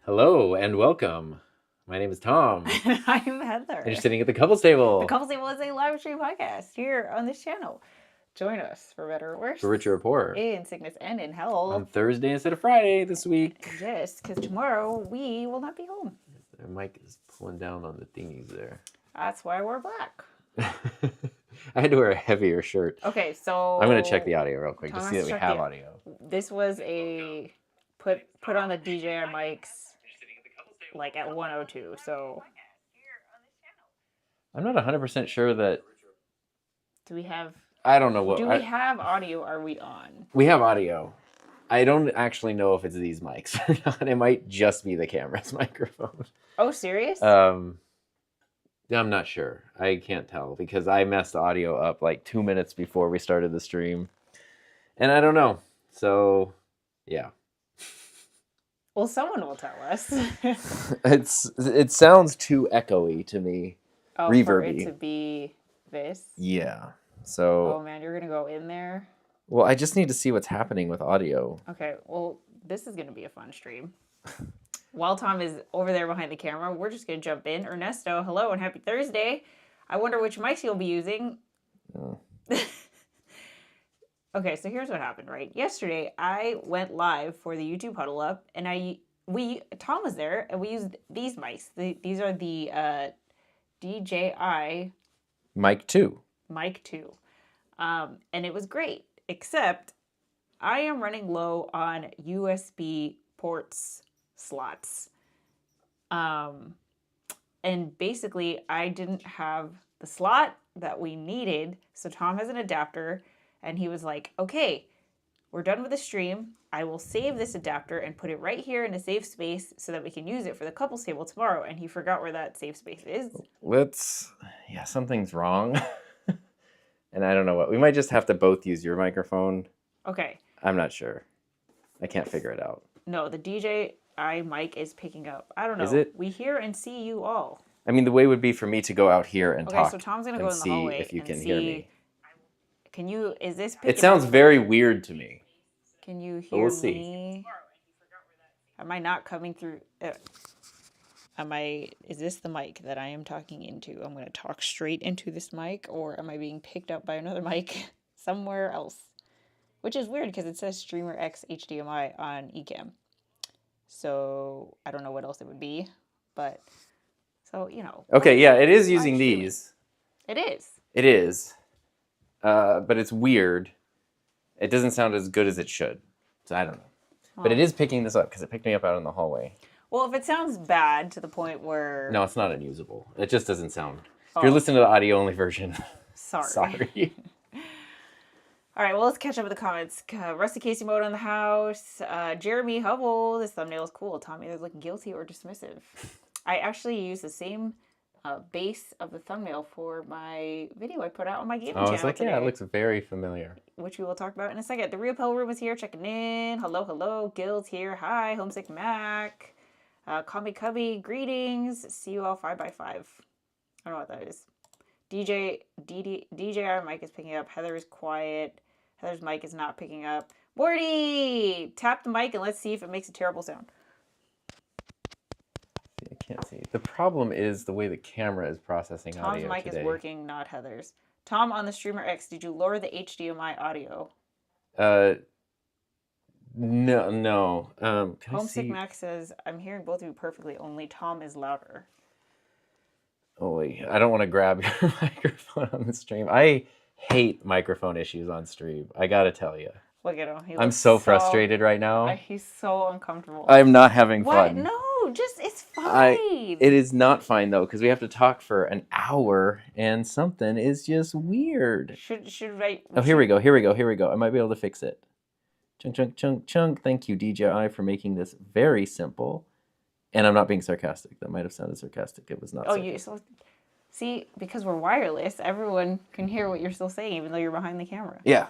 Hello and welcome. My name is Tom. And I'm Heather. And you're sitting at the Couples Table. The Couples Table is a live stream podcast here on this channel. Join us for better or worse. For richer or poorer. In sickness and in health. On Thursday instead of Friday this week. Yes, because tomorrow we will not be home. Their mic is pulling down on the thingies there. That's why we're black. I had to wear a heavier shirt. Okay, so I'm going to check the audio real quick to see that we have audio. This was a put on the DJI mics like at 102, so I'm not 100% sure that... Do we have... I don't know what... Do we have audio? Are we on? We have audio. I don't actually know if it's these mics or not. It might just be the camera's microphone. Oh, serious? I'm not sure. I can't tell because I messed the audio up like 2 minutes before we started the stream. And I don't know. So, yeah. Well, someone will tell us. It sounds too echoey to me. Oh, reverby. For it to be this? Yeah. So. Oh man, you're gonna go in there? Well, I just need to see what's happening with audio. Okay, well, this is gonna be a fun stream. While Tom is over there behind the camera, we're just gonna jump in. Ernesto, hello and happy Thursday. I wonder which mics you'll be using. Oh. Okay, so here's what happened, right? Yesterday, I went live for the YouTube Huddle Up, and Tom was there, and we used these mics. These are the DJI Mic 2. Mic 2. And it was great, except I am running low on USB ports slots. And basically, I didn't have the slot that we needed, so Tom has an adapter. And he was like, okay, we're done with the stream. I will save this adapter and put it right here in a safe space so that we can use it for the couples table tomorrow. And he forgot where that safe space is. Something's wrong. And I don't know what. We might just have to both use your microphone. Okay. I'm not sure. I can't figure it out. No, the DJI mic is picking up. I don't know. Is it? We hear and see you all. I mean, the way would be for me to go out here and talk. Okay, so Tom's going to go in the hallway if you can see... hear me. Can you, is this... It sounds very weird to me. Can you hear we'll see. me? Am I not coming through? Is this the mic that I am talking into? I'm going to talk straight into this mic, or am I being picked up by another mic somewhere else? Which is weird because it says Streamer X HDMI on Ecamm. So I don't know what else it would be, but so, you know. Okay, yeah, it is using these. It is. It is. But it's weird. It doesn't sound as good as it should. So I don't know. But it is picking this up because it picked me up out in the hallway. Well, if it sounds bad to the point where... No, it's not unusable. It just doesn't sound... If Oh. you're listening to the audio-only version, Sorry. sorry. All right, well, let's catch up with the comments. Rusty Casey mode in the house. Jeremy Hubble, this thumbnail is cool. Tommy is looking guilty or dismissive. I actually use the same base of the thumbnail for my video I put out on my gaming channel today. Yeah, it looks very familiar. Which we will talk about in a second. The Real Pill Room is here checking in. Hello, hello. Guild's here. Hi, Homesick Mac. Call me Cubby. Greetings. See you all 5x5. I don't know what that is. DJR mic is picking up. Heather is quiet. Heather's mic is not picking up. Morty! Tap the mic and let's see if it makes a terrible sound. I can't see. The problem is the way the camera is processing audio Tom's mic today. is working, not Heather's. Tom, on the Streamer X, did you lower the HDMI audio? No. Homesick Max says, I'm hearing both of you perfectly, only Tom is louder. Oh, wait. I don't want to grab your microphone on the stream. I hate microphone issues on stream. I gotta tell you. Look at him. I'm so frustrated right now. He's so uncomfortable. I'm not having fun. No, it's fine. It is not fine, though, because we have to talk for an hour, and something is just weird. Should I... Oh, here we go. I might be able to fix it. Chunk. Thank you, DJI, for making this very simple. And I'm not being sarcastic. That might have sounded sarcastic. It was not sarcastic. See, because we're wireless, everyone can hear what you're still saying, even though you're behind the camera. Yeah.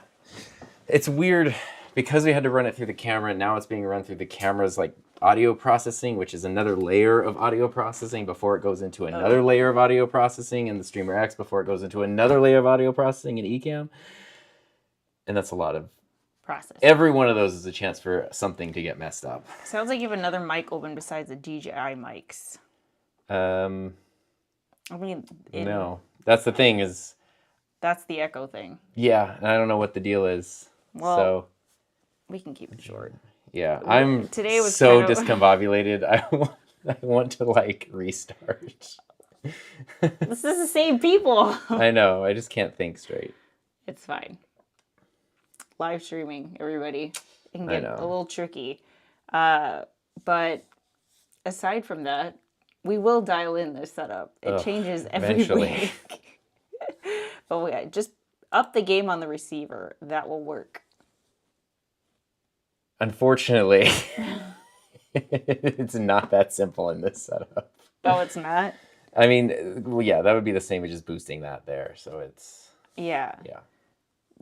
It's weird because we had to run it through the camera. Now it's being run through the camera's like audio processing, which is another layer of audio processing before it goes into another layer of audio processing in the Streamer X before it goes into another layer of audio processing in Ecamm. And that's a lot of process. Every one of those is a chance for something to get messed up. Sounds like you have another mic open besides the DJI mics. I mean, no. That's the thing is... That's the echo thing. Yeah, and I don't know what the deal is. Well, so we can keep it short. Yeah, I'm Today was so kind of... discombobulated. I want to, like, restart. This is the same people. I know. I just can't think straight. It's fine. Live streaming, everybody. It can get a little tricky. But aside from that, we will dial in this setup. It changes every week. But just up the game on the receiver. That will work. Unfortunately, it's not that simple in this setup. Oh, it's not? I mean, well, yeah, that would be the same as just boosting that there. So it's... Yeah. Yeah.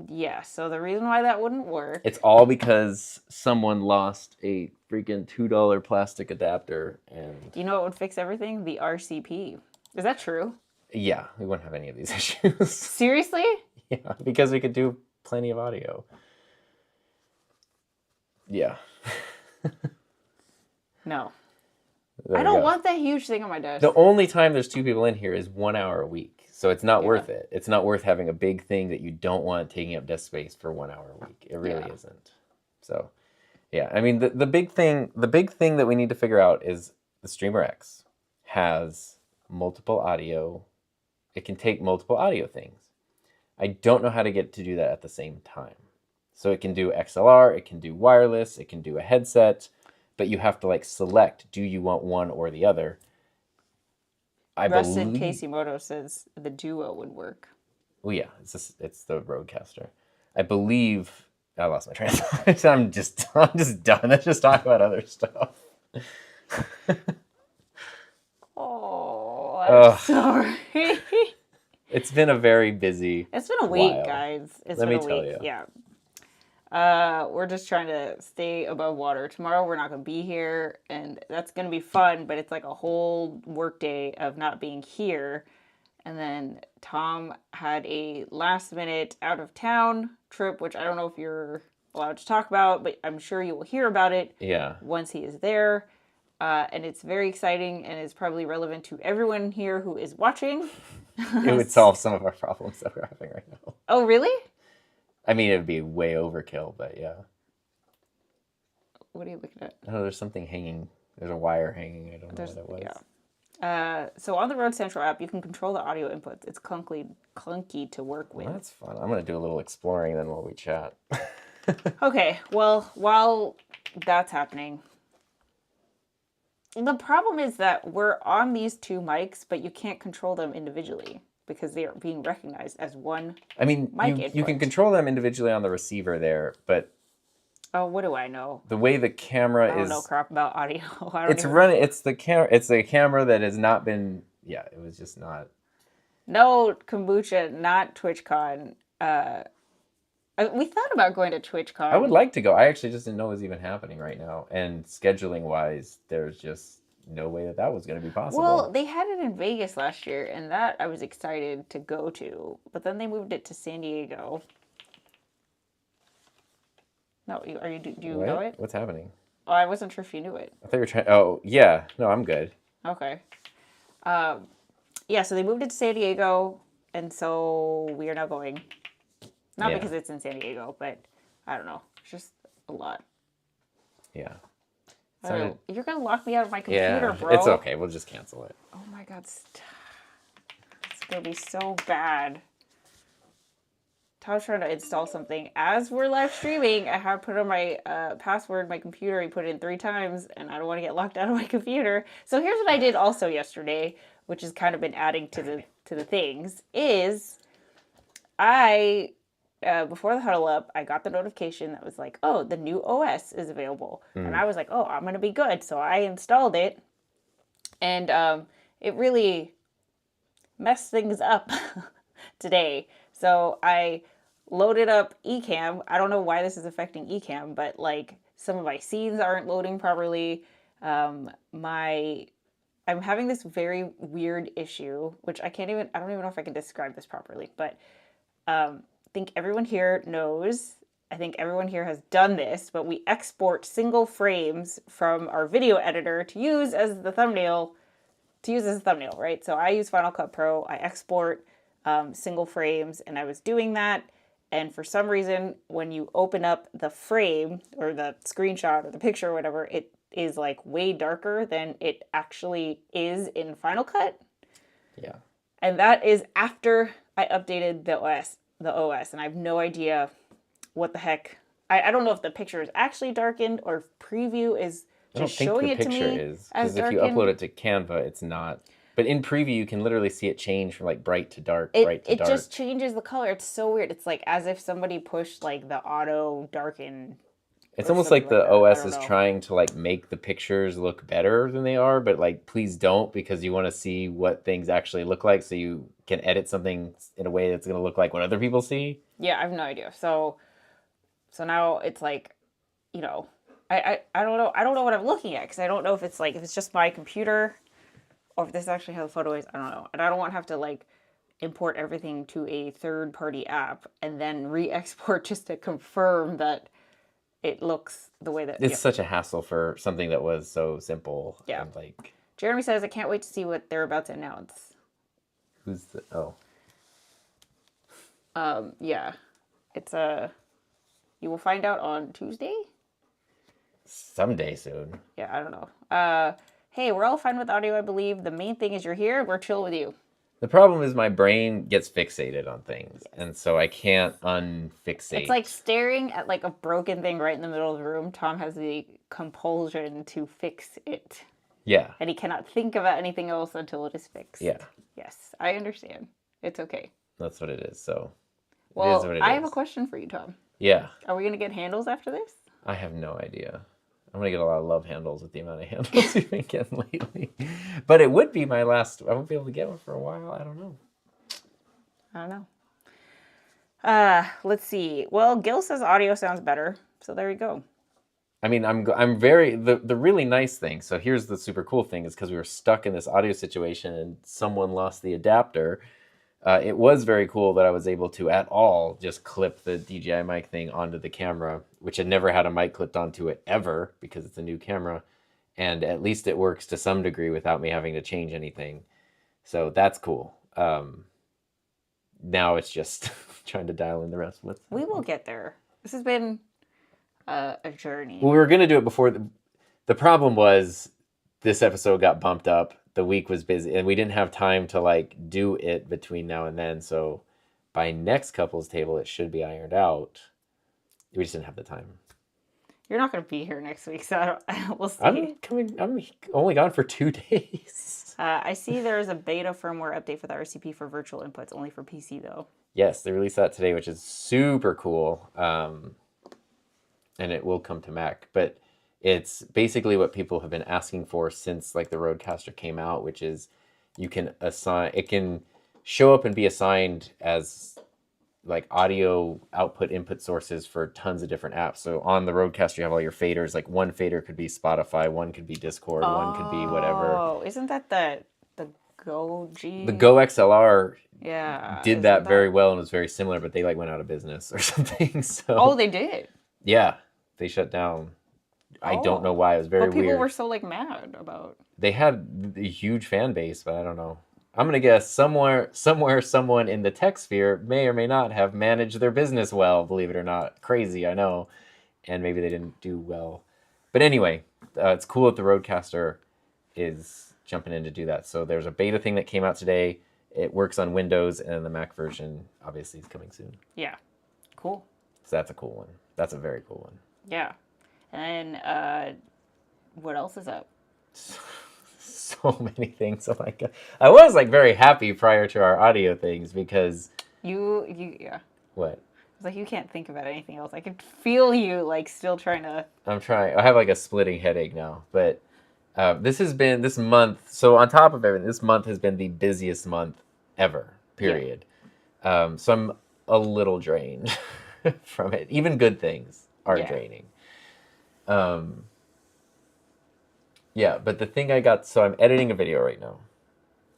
Yeah, so the reason why that wouldn't work... It's all because someone lost a freaking $2 plastic adapter and... You know what would fix everything? The RCP. Is that true? Yeah, we wouldn't have any of these issues. Seriously? Yeah, because we could do plenty of audio. Yeah. No. I don't want that huge thing on my desk. The only time there's 2 people in here is 1 hour a week. So it's not worth it. It's not worth having a big thing that you don't want taking up desk space for 1 hour a week. It really isn't. So, yeah. I mean, the big thing that we need to figure out is the Streamer X has multiple audio. It can take multiple audio things. I don't know how to get to do that at the same time. So it can do XLR, it can do wireless, it can do a headset, but you have to like select, do you want one or the other? Rustin Caseymoto says the Duo would work. Well, yeah, it's the Rodecaster. I believe I lost my train of thought. I'm just done. Let's just talk about other stuff. Oh, I'm sorry. It's been a very busy. It's been a week, guys. Let me tell you. Yeah. We're just trying to stay above water. Tomorrow we're not going to be here, and that's going to be fun, but it's like a whole work day of not being here. And then Tom had a last-minute out-of-town trip, which I don't know if you're allowed to talk about, but I'm sure you will hear about it once he is there. And it's very exciting, and it's probably relevant to everyone here who is watching. It would solve some of our problems that we're having right now. Oh, really? I mean, it would be way overkill, but yeah. What are you looking at? Oh, there's something hanging. There's a wire hanging. I don't know what that was. Yeah. So on the Rode Central app, you can control the audio inputs. It's clunky to work with. Well, that's fun. I'm going to do a little exploring then while we chat. Okay. Well, while that's happening, The problem is that we're on these two mics, but you can't control them individually because they are being recognized as one I mean, mic you can input. control them individually on the receiver there, but Oh, what do I know? the way the camera I don't know is, crap about audio. I don't it's even. running. It's a camera that has not been. Yeah, it was just not. No kombucha, not TwitchCon. We thought about going to I would TwitchCon. like to go. I actually just didn't know it was even happening right now. And scheduling wise, there's just no way that that was going to be possible. Well, they had it in Vegas last year, and that I was excited to go to. But then they moved it to San Diego. No, do you know What? it? What's happening? Oh, I wasn't sure if you knew it. I thought you were trying. Oh, yeah. No, I'm good. Okay. Yeah, so they moved it to San Diego, and so we are now going. Not Yeah. because it's in San Diego, but I don't know. It's just a lot. Yeah. I don't know. You're gonna lock me out of my computer, Yeah, bro. it's okay. We'll just cancel it. Oh my god, it's gonna be so bad. Tom's trying to install something as we're live streaming. I have put on my password, my computer. He put it in 3 times, and I don't want to get locked out of my computer. So here's what I did also yesterday, which has kind of been adding to the things. Is I before the huddle up, I got the notification that was like, "Oh, the new OS is available," and I was like, "Oh, I'm gonna be good." So I installed it, and it really messed things up today. So I loaded up Ecamm. I don't know why this is affecting Ecamm, but like some of my scenes aren't loading properly. I'm having this very weird issue, which I don't even know if I can describe this properly, but I think everyone here knows. I think everyone here has done this, but we export single frames from our video editor to use as the thumbnail. Right? So I use Final Cut Pro. I export single frames, and I was doing that. And for some reason, when you open up the frame or the screenshot or the picture or whatever, it is like way darker than it actually is in Final Cut. Yeah. And that is after I updated the OS, and I have no idea what the heck. I don't know if the picture is actually darkened or if preview is just showing it to me is as because if you darkened. upload it to Canva, it's not. But in preview, you can literally see it change from like bright to dark, It just changes the color. It's so weird. It's like as if somebody pushed like the auto darken. It's or almost something like the that. I OS don't is know. trying to like make the pictures look better than they are, but like please don't, because you want to see what things actually look like so you can edit something in a way that's going to look like what other people see. Yeah, I have no idea. So now it's like, you know, I don't know. I don't know what I'm looking at because I don't know if it's just my computer or if this is actually how the photo is. I don't know. And I don't want to have to like import everything to a third party app and then re-export just to confirm that it looks the way that It's such a hassle for something that was so simple. Yeah. And like, Jeremy says, I can't wait to see what they're about to announce. who's the, oh, Yeah. It's you will find out on Tuesday? someday soon. Yeah, I don't know. Hey, we're all fine with audio, I believe. The main thing is you're here. We're chill with you. The problem is my brain gets fixated on things, and so I can't unfixate. It's like staring at like a broken thing right in the middle of the room. Tom has the compulsion to fix it. Yeah. And he cannot think about anything else until it is fixed. Yeah. Yes, I understand. It's okay. That's what it is. So, well, it is what it I is. have a question for you, Tom. Yeah. Are we going to get handles after this? I have no idea. I'm going to get a lot of love handles with the amount of handles you've been getting lately. But it would be my last. I won't be able to get one for a while. I don't know. I don't know. Let's see. Well, Gil says audio sounds better. So there you go. I mean, I'm very, the really nice thing. So here's the super cool thing is because we were stuck in this audio situation and someone lost the adapter. It was very cool that I was able to at all just clip the DJI mic thing onto the camera, which had never had a mic clipped onto it ever because it's a new camera. And at least it works to some degree without me having to change anything. So that's cool. Now it's just trying to dial in the rest of it. We will get there. This has been a journey. Well, we were going to do it before. The problem was this episode got bumped up. The week was busy and we didn't have time to like do it between now and then. So by next couple's table, it should be ironed out. We just didn't have the time. You're not going to be here next week, so we'll see. I'm only gone for 2 days. I see there's a beta firmware update for the RCP for virtual inputs, only for PC though. Yes, they released that today, which is super cool. And it will come to Mac, but it's basically what people have been asking for since like the Rodecaster came out, which is you can assign, it can show up and be assigned as like audio output input sources for tons of different apps. So on the Rodecaster, you have all your faders. Like one fader could be Spotify, one could be Discord, one could be whatever. Oh, isn't that the Go G? The Go XLR did that very well and was very similar, but they like went out of business or something. So oh, they did. Yeah, they shut down. I don't know why. It was very weird. But people were so like mad about. They had a huge fan base, but I don't know. I'm gonna guess somewhere, someone in the tech sphere may or may not have managed their business well. Believe it or not, crazy, I know, and maybe they didn't do well. But anyway, it's cool that the Rodecaster is jumping in to do that. So there's a beta thing that came out today. It works on Windows, and then the Mac version obviously is coming soon. Yeah, cool. So that's a cool one. That's a very cool one. Yeah, and what else is up? So many things. Oh my god, I was like very happy prior to our audio things because you What? It's like you can't think about anything else. I could feel you like still trying to. I'm trying. I have like a splitting headache now, but this has been this month. So on top of everything, this month has been the busiest month ever. Period. Yeah. So I'm a little drained from it. Even good things are draining. Yeah, but the thing I got, so I'm editing a video right now,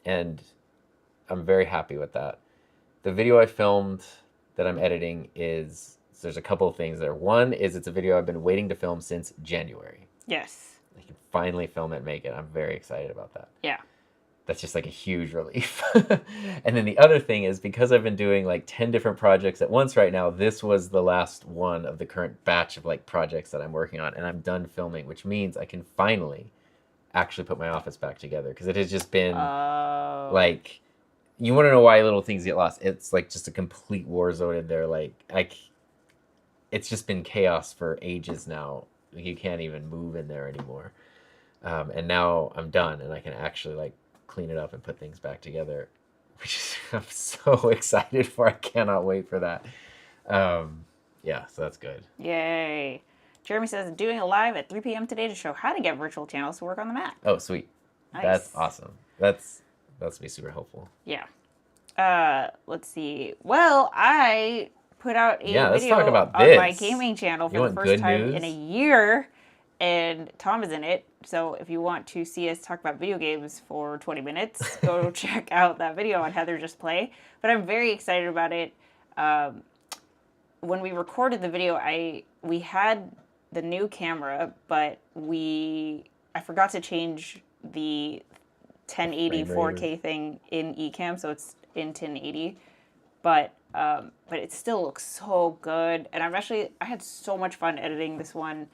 and I'm very happy with that. The video I filmed that I'm editing is, so there's a couple of things there. One is it's a video I've been waiting to film since January. Yes. I can finally film it and make it. I'm very excited about that. Yeah. That's just like a huge relief. And then the other thing is because I've been doing like 10 different projects at once right now, this was the last one of the current batch of like projects that I'm working on, and I'm done filming, which means I can finally actually put my office back together, because it has just been like, you want to know why little things get lost. It's like just a complete war zone in there. Like it's just been chaos for ages now. You can't even move in there anymore. And now I'm done, and I can actually like clean it up and put things back together, which is, I'm so excited for. I cannot wait for that. Yeah, so that's good. Yay. Jeremy says, doing a live at 3 p.m. today to show how to get virtual channels to work on the Mac. Oh, sweet. Nice. That's awesome. That's be super helpful. Yeah. Let's see. Well, I put out a video talk about on this. my gaming channel for the first time in a year, and Tom is in it. So if you want to see us talk about video games for 20 minutes, go check out that video on Heather Just Play. But I'm very excited about it. When we recorded the video, we had the new camera, but I forgot to change the 1080 4K thing in Ecamm, so it's in 1080. But it still looks so good, and I had so much fun editing this one.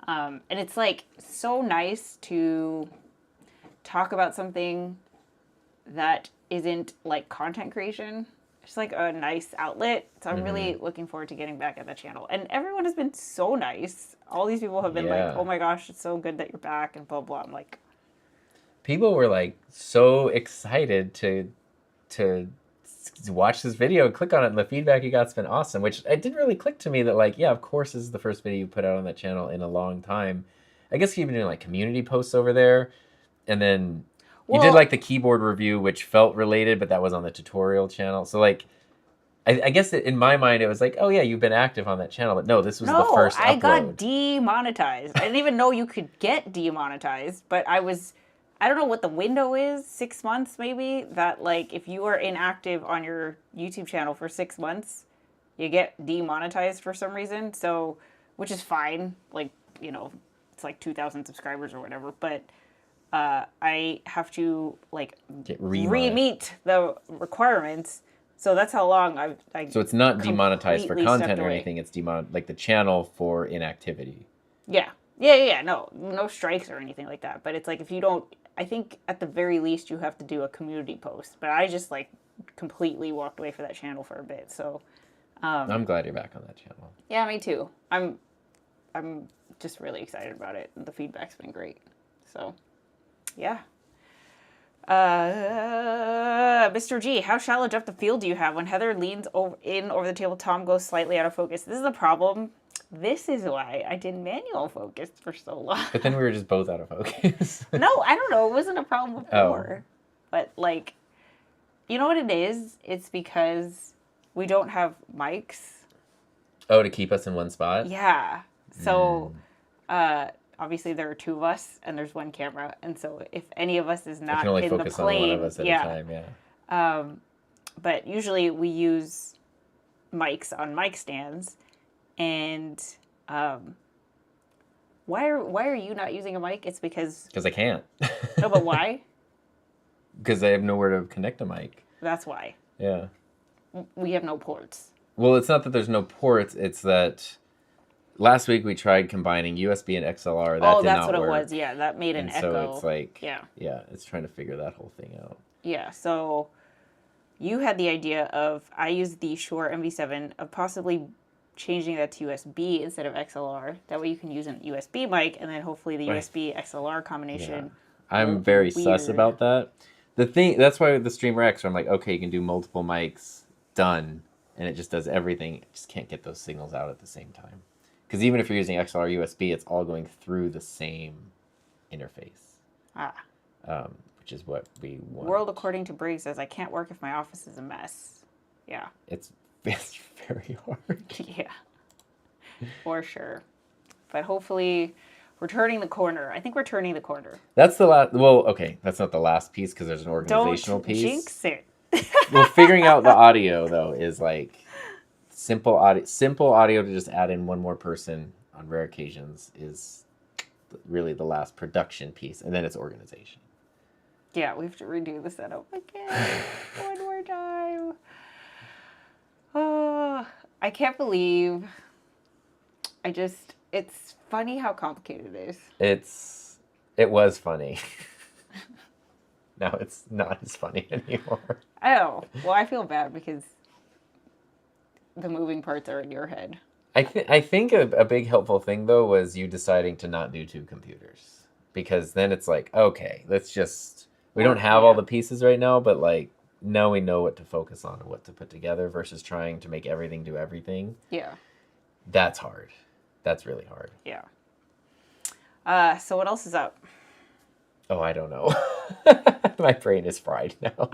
And it's like so nice to talk about something that isn't like content creation. It's like a nice outlet. So I'm really looking forward to getting back at that channel. And everyone has been so nice. All these people have been like, oh my gosh, it's so good that you're back, and blah, blah. I'm like, people were like so excited to watch this video and click on it, and the feedback you got's been awesome, which it didn't really click to me that like, yeah, of course this is the first video you put out on that channel in a long time. I guess you've been doing like community posts over there, and then you did like the keyboard review, which felt related, but that was on the tutorial channel. So like, I guess that in my mind it was like, oh yeah, you've been active on that channel, but no, this was the first upload. I got demonetized. I didn't even know you could get demonetized, but I don't know what the window is, 6 months maybe, that like if you are inactive on your YouTube channel for 6 months, you get demonetized for some reason. So, which is fine. Like, you know, it's like 2,000 subscribers or whatever, but I have to like re-meet the requirements. So that's how long I so it's not demonetized for content or anything. It's like the channel for inactivity. Yeah. Yeah. No strikes or anything like that. But it's like if you don't, I think at the very least you have to do a community post. But I just like completely walked away from that channel for a bit. So I'm glad you're back on that channel. Yeah, me too. I'm just really excited about it. The feedback's been great. So, yeah. Mr. G, how shallow depth of field do you have? When Heather leans over the table, Tom goes slightly out of focus. This is a problem. This is why I did manual focus for so long. But then we were just both out of focus. No, I don't know. It wasn't a problem before. But, like, you know what it is? It's because we don't have mics. Oh, to keep us in one spot? Yeah. So, obviously there are two of us and there's one camera. And so if any of us is not in the plane. You can only focus on one of us at a time, yeah. But usually we use mics on mic stands. And why are you not using a mic? It's because I can't. No, but why? Because I have nowhere to connect a mic. That's why. Yeah. We have no ports. Well, it's not that there's no ports. It's that last week we tried combining USB and XLR. That did not work. Oh, that's what it was. Yeah, that made an echo. So it's like, yeah, it's trying to figure that whole thing out. Yeah, so you had the idea of, I used the Shure MV7, of possibly changing that to USB instead of XLR. That way you can use an USB mic, and then hopefully the USB XLR combination. Yeah. I'm very sus about that. That's why with the Streamer X, I'm like, okay, you can do multiple mics, done, and it just does everything. It just can't get those signals out at the same time. Because even if you're using XLR USB, it's all going through the same interface. Which is what we want. World According to Briggs says, I can't work if my office is a mess. Yeah. It's very hard. Yeah, for sure. But hopefully we're turning the corner. I think we're turning the corner. That's the last. Well, okay, that's not the last piece because there's an organizational piece. Don't jinx it. Well, figuring out the audio though is like simple audio to just add in one more person on rare occasions is really the last production piece, and then it's organization. Yeah, we have to redo the setup again one more time. Oh, I can't believe. It's funny how complicated it is. It was funny. Now it's not as funny anymore. Oh, well, I feel bad because the moving parts are in your head. I think a big helpful thing, though, was you deciding to not do two computers. Because then it's like, okay, we don't have all the pieces right now, but like, now we know what to focus on and what to put together versus trying to make everything do everything. Yeah. That's hard. That's really hard. Yeah. So what else is up? Oh, I don't know. My brain is fried now.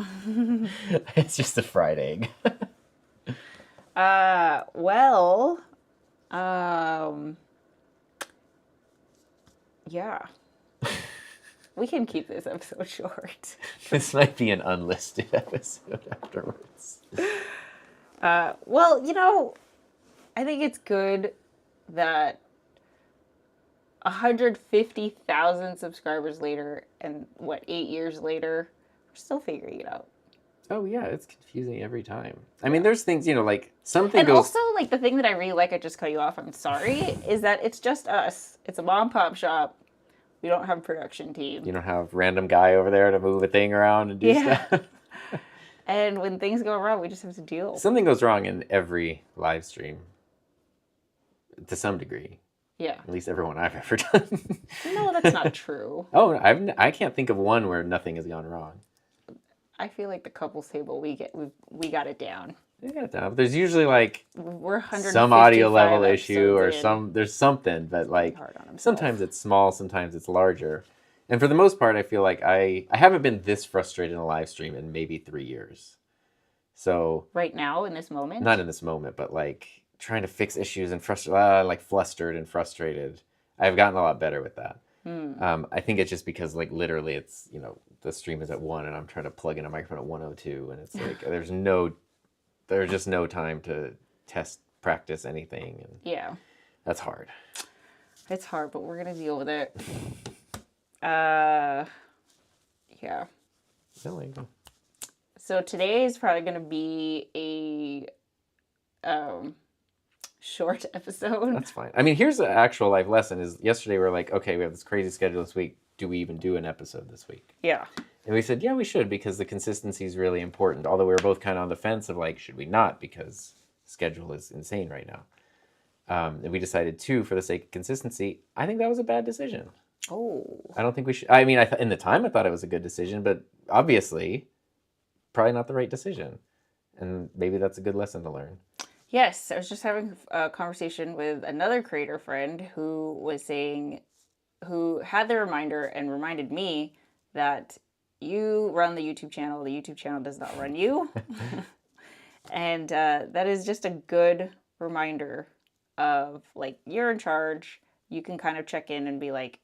It's just a fried egg. Yeah. We can keep this episode short. This might be an unlisted episode afterwards. Well, I think it's good that 150,000 subscribers later and 8 years later, we're still figuring it out. Oh yeah, it's confusing every time. I mean, there's things, like something and goes... also, like, the thing that I really like, I just cut you off, I'm sorry, is that it's just us. It's a mom-pop shop. We don't have a production team. You don't have a random guy over there to move a thing around and do stuff. And when things go wrong, we just have to deal. Something goes wrong in every live stream. To some degree. Yeah. At least everyone I've ever done. No, that's not true. Oh, I can't think of one where nothing has gone wrong. I feel like the couples table, we got it down. We got it down. But there's usually like we're some audio level issue or there's something, but like sometimes it's small, sometimes it's larger. And for the most part, I feel like I haven't been this frustrated in a live stream in maybe 3 years. So right now in this moment? Not in this moment, but like trying to fix issues and flustered and frustrated. I've gotten a lot better with that. I think it's just because like literally it's, the stream is at 1 and I'm trying to plug in a microphone at 1:02 and it's like there's just no time to practice anything. And yeah. That's hard. It's hard, but we're going to deal with it. Yeah. So today is probably going to be a short episode. That's fine. I mean, here's the actual life lesson is yesterday we were like, okay, we have this crazy schedule this week. Do we even do an episode this week? Yeah. And we said, yeah, we should because the consistency is really important. Although we were both kind of on the fence of like, should we not? Because schedule is insane right now. And we decided 2 for the sake of consistency. I think that was a bad decision. Oh. I don't think we should. I mean, in the time I thought it was a good decision, but obviously, probably not the right decision. And maybe that's a good lesson to learn. Yes, I was just having a conversation with another creator friend who was saying, who had the reminder and reminded me that you run the YouTube channel does not run you. And that is just a good reminder of like, you're in charge. You can kind of check in and be like,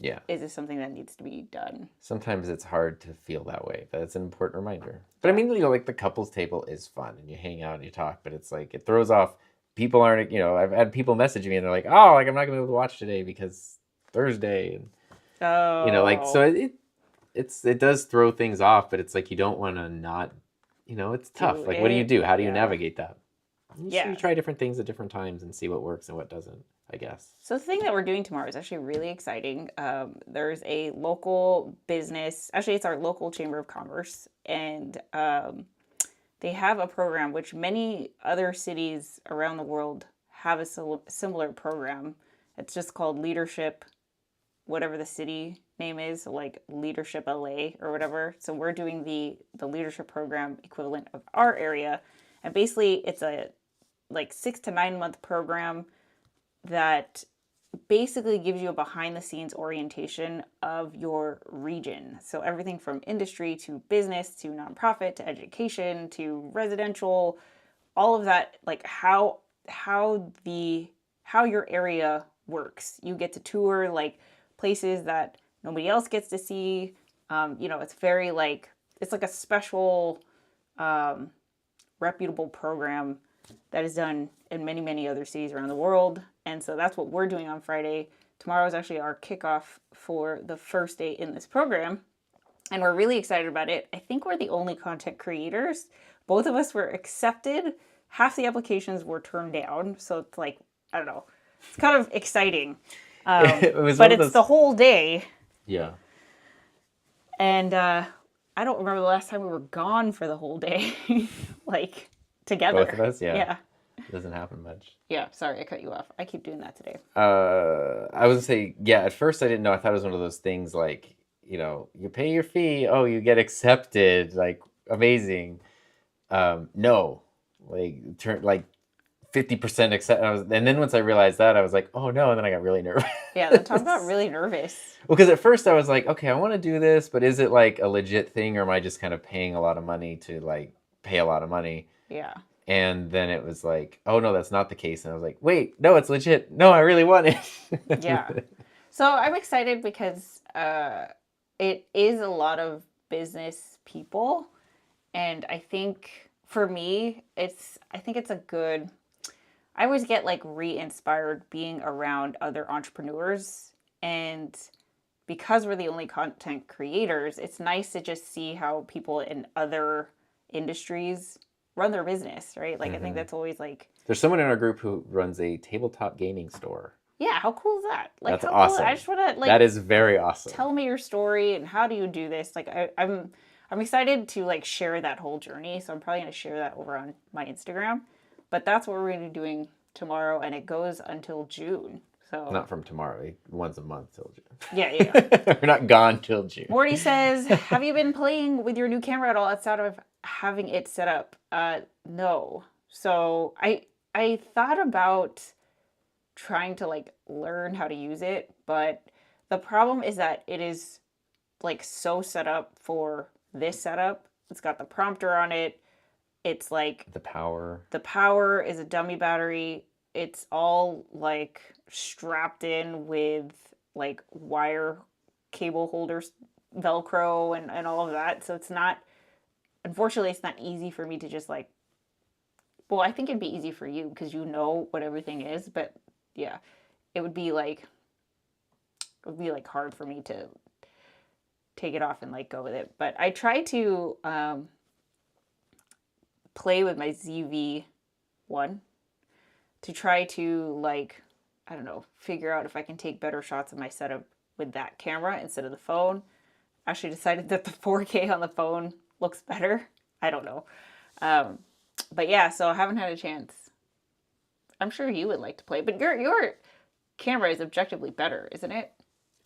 Yeah. is this something that needs to be done? Sometimes it's hard to feel that way, but it's an important reminder. But I mean, like the couples table is fun and you hang out and you talk, but it's like, it throws off. People aren't, I've had people message me and they're like, oh, like I'm not gonna be able to watch today because Thursday. And, so it does throw things off, but it's like, you don't want to not, it's tough. Like, what do you do? How do you navigate that? You try different things at different times and see what works and what doesn't, I guess. So the thing that we're doing tomorrow is actually really exciting. There's a local business, actually it's our local Chamber of Commerce, and they have a program which many other cities around the world have a similar program. It's just called Leadership, whatever the city name is, so like Leadership LA or whatever. So we're doing the leadership program equivalent of our area. And basically it's a like 6 to 9 month program that basically gives you a behind the scenes orientation of your region. So everything from industry to business to nonprofit to education to residential, all of that, like how your area works. You get to tour like places that nobody else gets to see. It's very like, it's like a special reputable program that is done in many, many other cities around the world. And so that's what we're doing on Friday. Tomorrow is actually our kickoff for the first day in this program. And we're really excited about it. I think we're the only content creators. Both of us were accepted. Half the applications were turned down. So it's like, I don't know. It's kind of exciting. But it's the whole day. Yeah. And I don't remember the last time we were gone for the whole day. Like, together. Both of us? Yeah. Yeah. It doesn't happen much. Yeah, sorry, I cut you off. I keep doing that today. I was gonna say, yeah, at first I didn't know. I thought it was one of those things like, you pay your fee, oh, you get accepted, like amazing. No. Like 50% accept. And then once I realized that, I was like, oh no, and then I got really nervous. Yeah, talk about really nervous. Well, because at first I was like, okay, I want to do this, but is it like a legit thing, or am I just kind of paying a lot of money to like pay a lot of money? Yeah. And then it was like, oh no, that's not the case. And I was like, wait, no, it's legit. No, I really want it. Yeah. So I'm excited because it is a lot of business people. And I think for me, I think it's a good, I always get like re-inspired being around other entrepreneurs. And because we're the only content creators, it's nice to just see how people in other industries run their business, right? Like, I think that's always like... There's someone in our group who runs a tabletop gaming store. Yeah, how cool is that? Like, that's how awesome. Cool? I just want to, like... That is very awesome. Tell me your story and how do you do this? Like, I'm excited to, like, share that whole journey, so I'm probably going to share that over on my Instagram. But that's what we're going to be doing tomorrow, and it goes until June. So not from tomorrow, once a month till June. Yeah. We're not gone till June. Morty says, have you been playing with your new camera at all outside of having it set up? No. So I thought about trying to like learn how to use it, but the problem is that it is like so set up for this setup. It's got the prompter on it. It's like the power is a dummy battery. It's all like strapped in with like wire cable holders, Velcro and all of that. So it's not, unfortunately, it's not easy for me to just like, well, I think it'd be easy for you because you know what everything is, but yeah, it would be like hard for me to take it off and like go with it. But I try to play with my ZV-1 to try to like, I don't know, figure out if I can take better shots of my setup with that camera instead of the phone. Actually decided that the 4K on the phone looks better. I don't know. But yeah, so I haven't had a chance. I'm sure you would like to play, but your camera is objectively better, isn't it?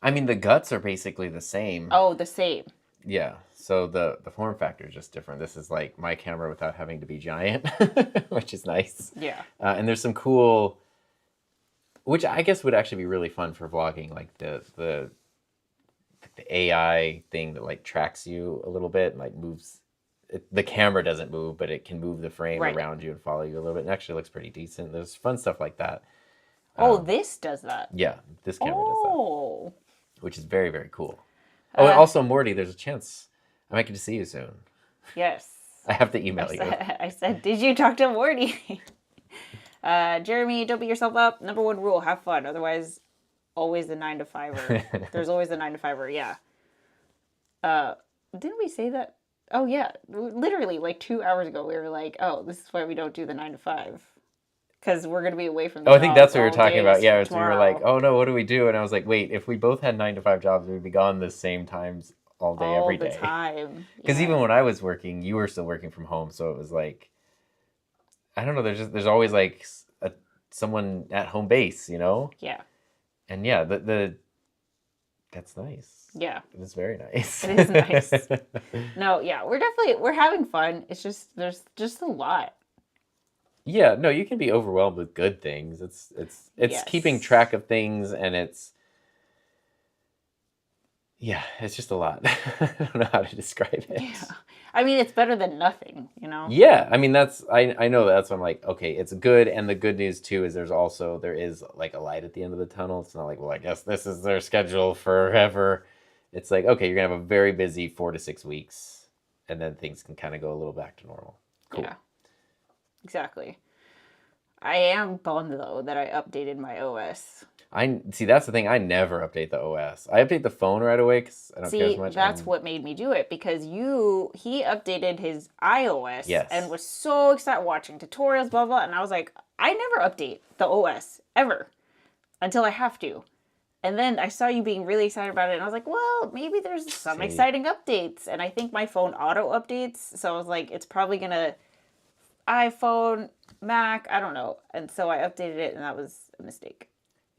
I mean, the guts are basically the same. Oh, the same. Yeah. So the form factor is just different. This is like my camera without having to be giant, which is nice. Yeah. And there's some cool, which I guess would actually be really fun for vlogging, like the AI thing that like tracks you a little bit and like moves. The camera doesn't move, but it can move the frame Right. around you and follow you a little bit. It actually looks pretty decent. There's fun stuff like that. Oh, this does that. Yeah, this camera does Oh. that, which is very, very cool. Oh, and also, Morty, there's a chance I might get to see you soon. Yes. I have to email you. I said, did you talk to Morty? Jeremy, don't beat yourself up. Number one rule, have fun. Otherwise, always the 9 to 5er. There's always the 9 to 5er, yeah. Didn't we say that? Oh, yeah. Literally, like 2 hours ago, we were like, oh, this is why we don't do the 9 to 5. Because we're going to be away from the Oh, I think that's what we were all talking day about. Yeah, we were tomorrow. like, oh no, what do we do? And I was like, wait, if we both had 9 to 5 jobs, we'd be gone the same times all day, every day. All the time. Because Yeah. even when I was working, you were still working from home, so it was like, I don't know. There's always like someone at home base, you know. Yeah. And yeah, that's nice. Yeah. It is very nice. It is nice. No, yeah, we're having fun. It's just there's just a lot. Yeah, no, you can be overwhelmed with good things. It's Yes. keeping track of things, and it's just a lot. I don't know how to describe it. Yeah. I mean, it's better than nothing, you know? Yeah, I mean I know that's why I'm like, okay, it's good, and the good news too is there is like a light at the end of the tunnel. It's not like, well, I guess this is their schedule forever. It's like, okay, you're gonna have a very busy 4 to 6 weeks, and then things can kind of go a little back to normal. Cool. Yeah. Exactly. I am bummed though that I updated my OS. I see. That's the thing. I never update the OS. I update the phone right away because I don't care as See, much. that's what made me do it because he updated his iOS Yes. and was so excited watching tutorials, blah, blah. And I was like, I never update the OS ever until I have to. And then I saw you being really excited about it. And I was like, well, maybe there's some See. exciting updates. And I think my phone auto updates. So I was like, it's probably going to iPhone, Mac, I don't know. And so I updated it and that was a mistake.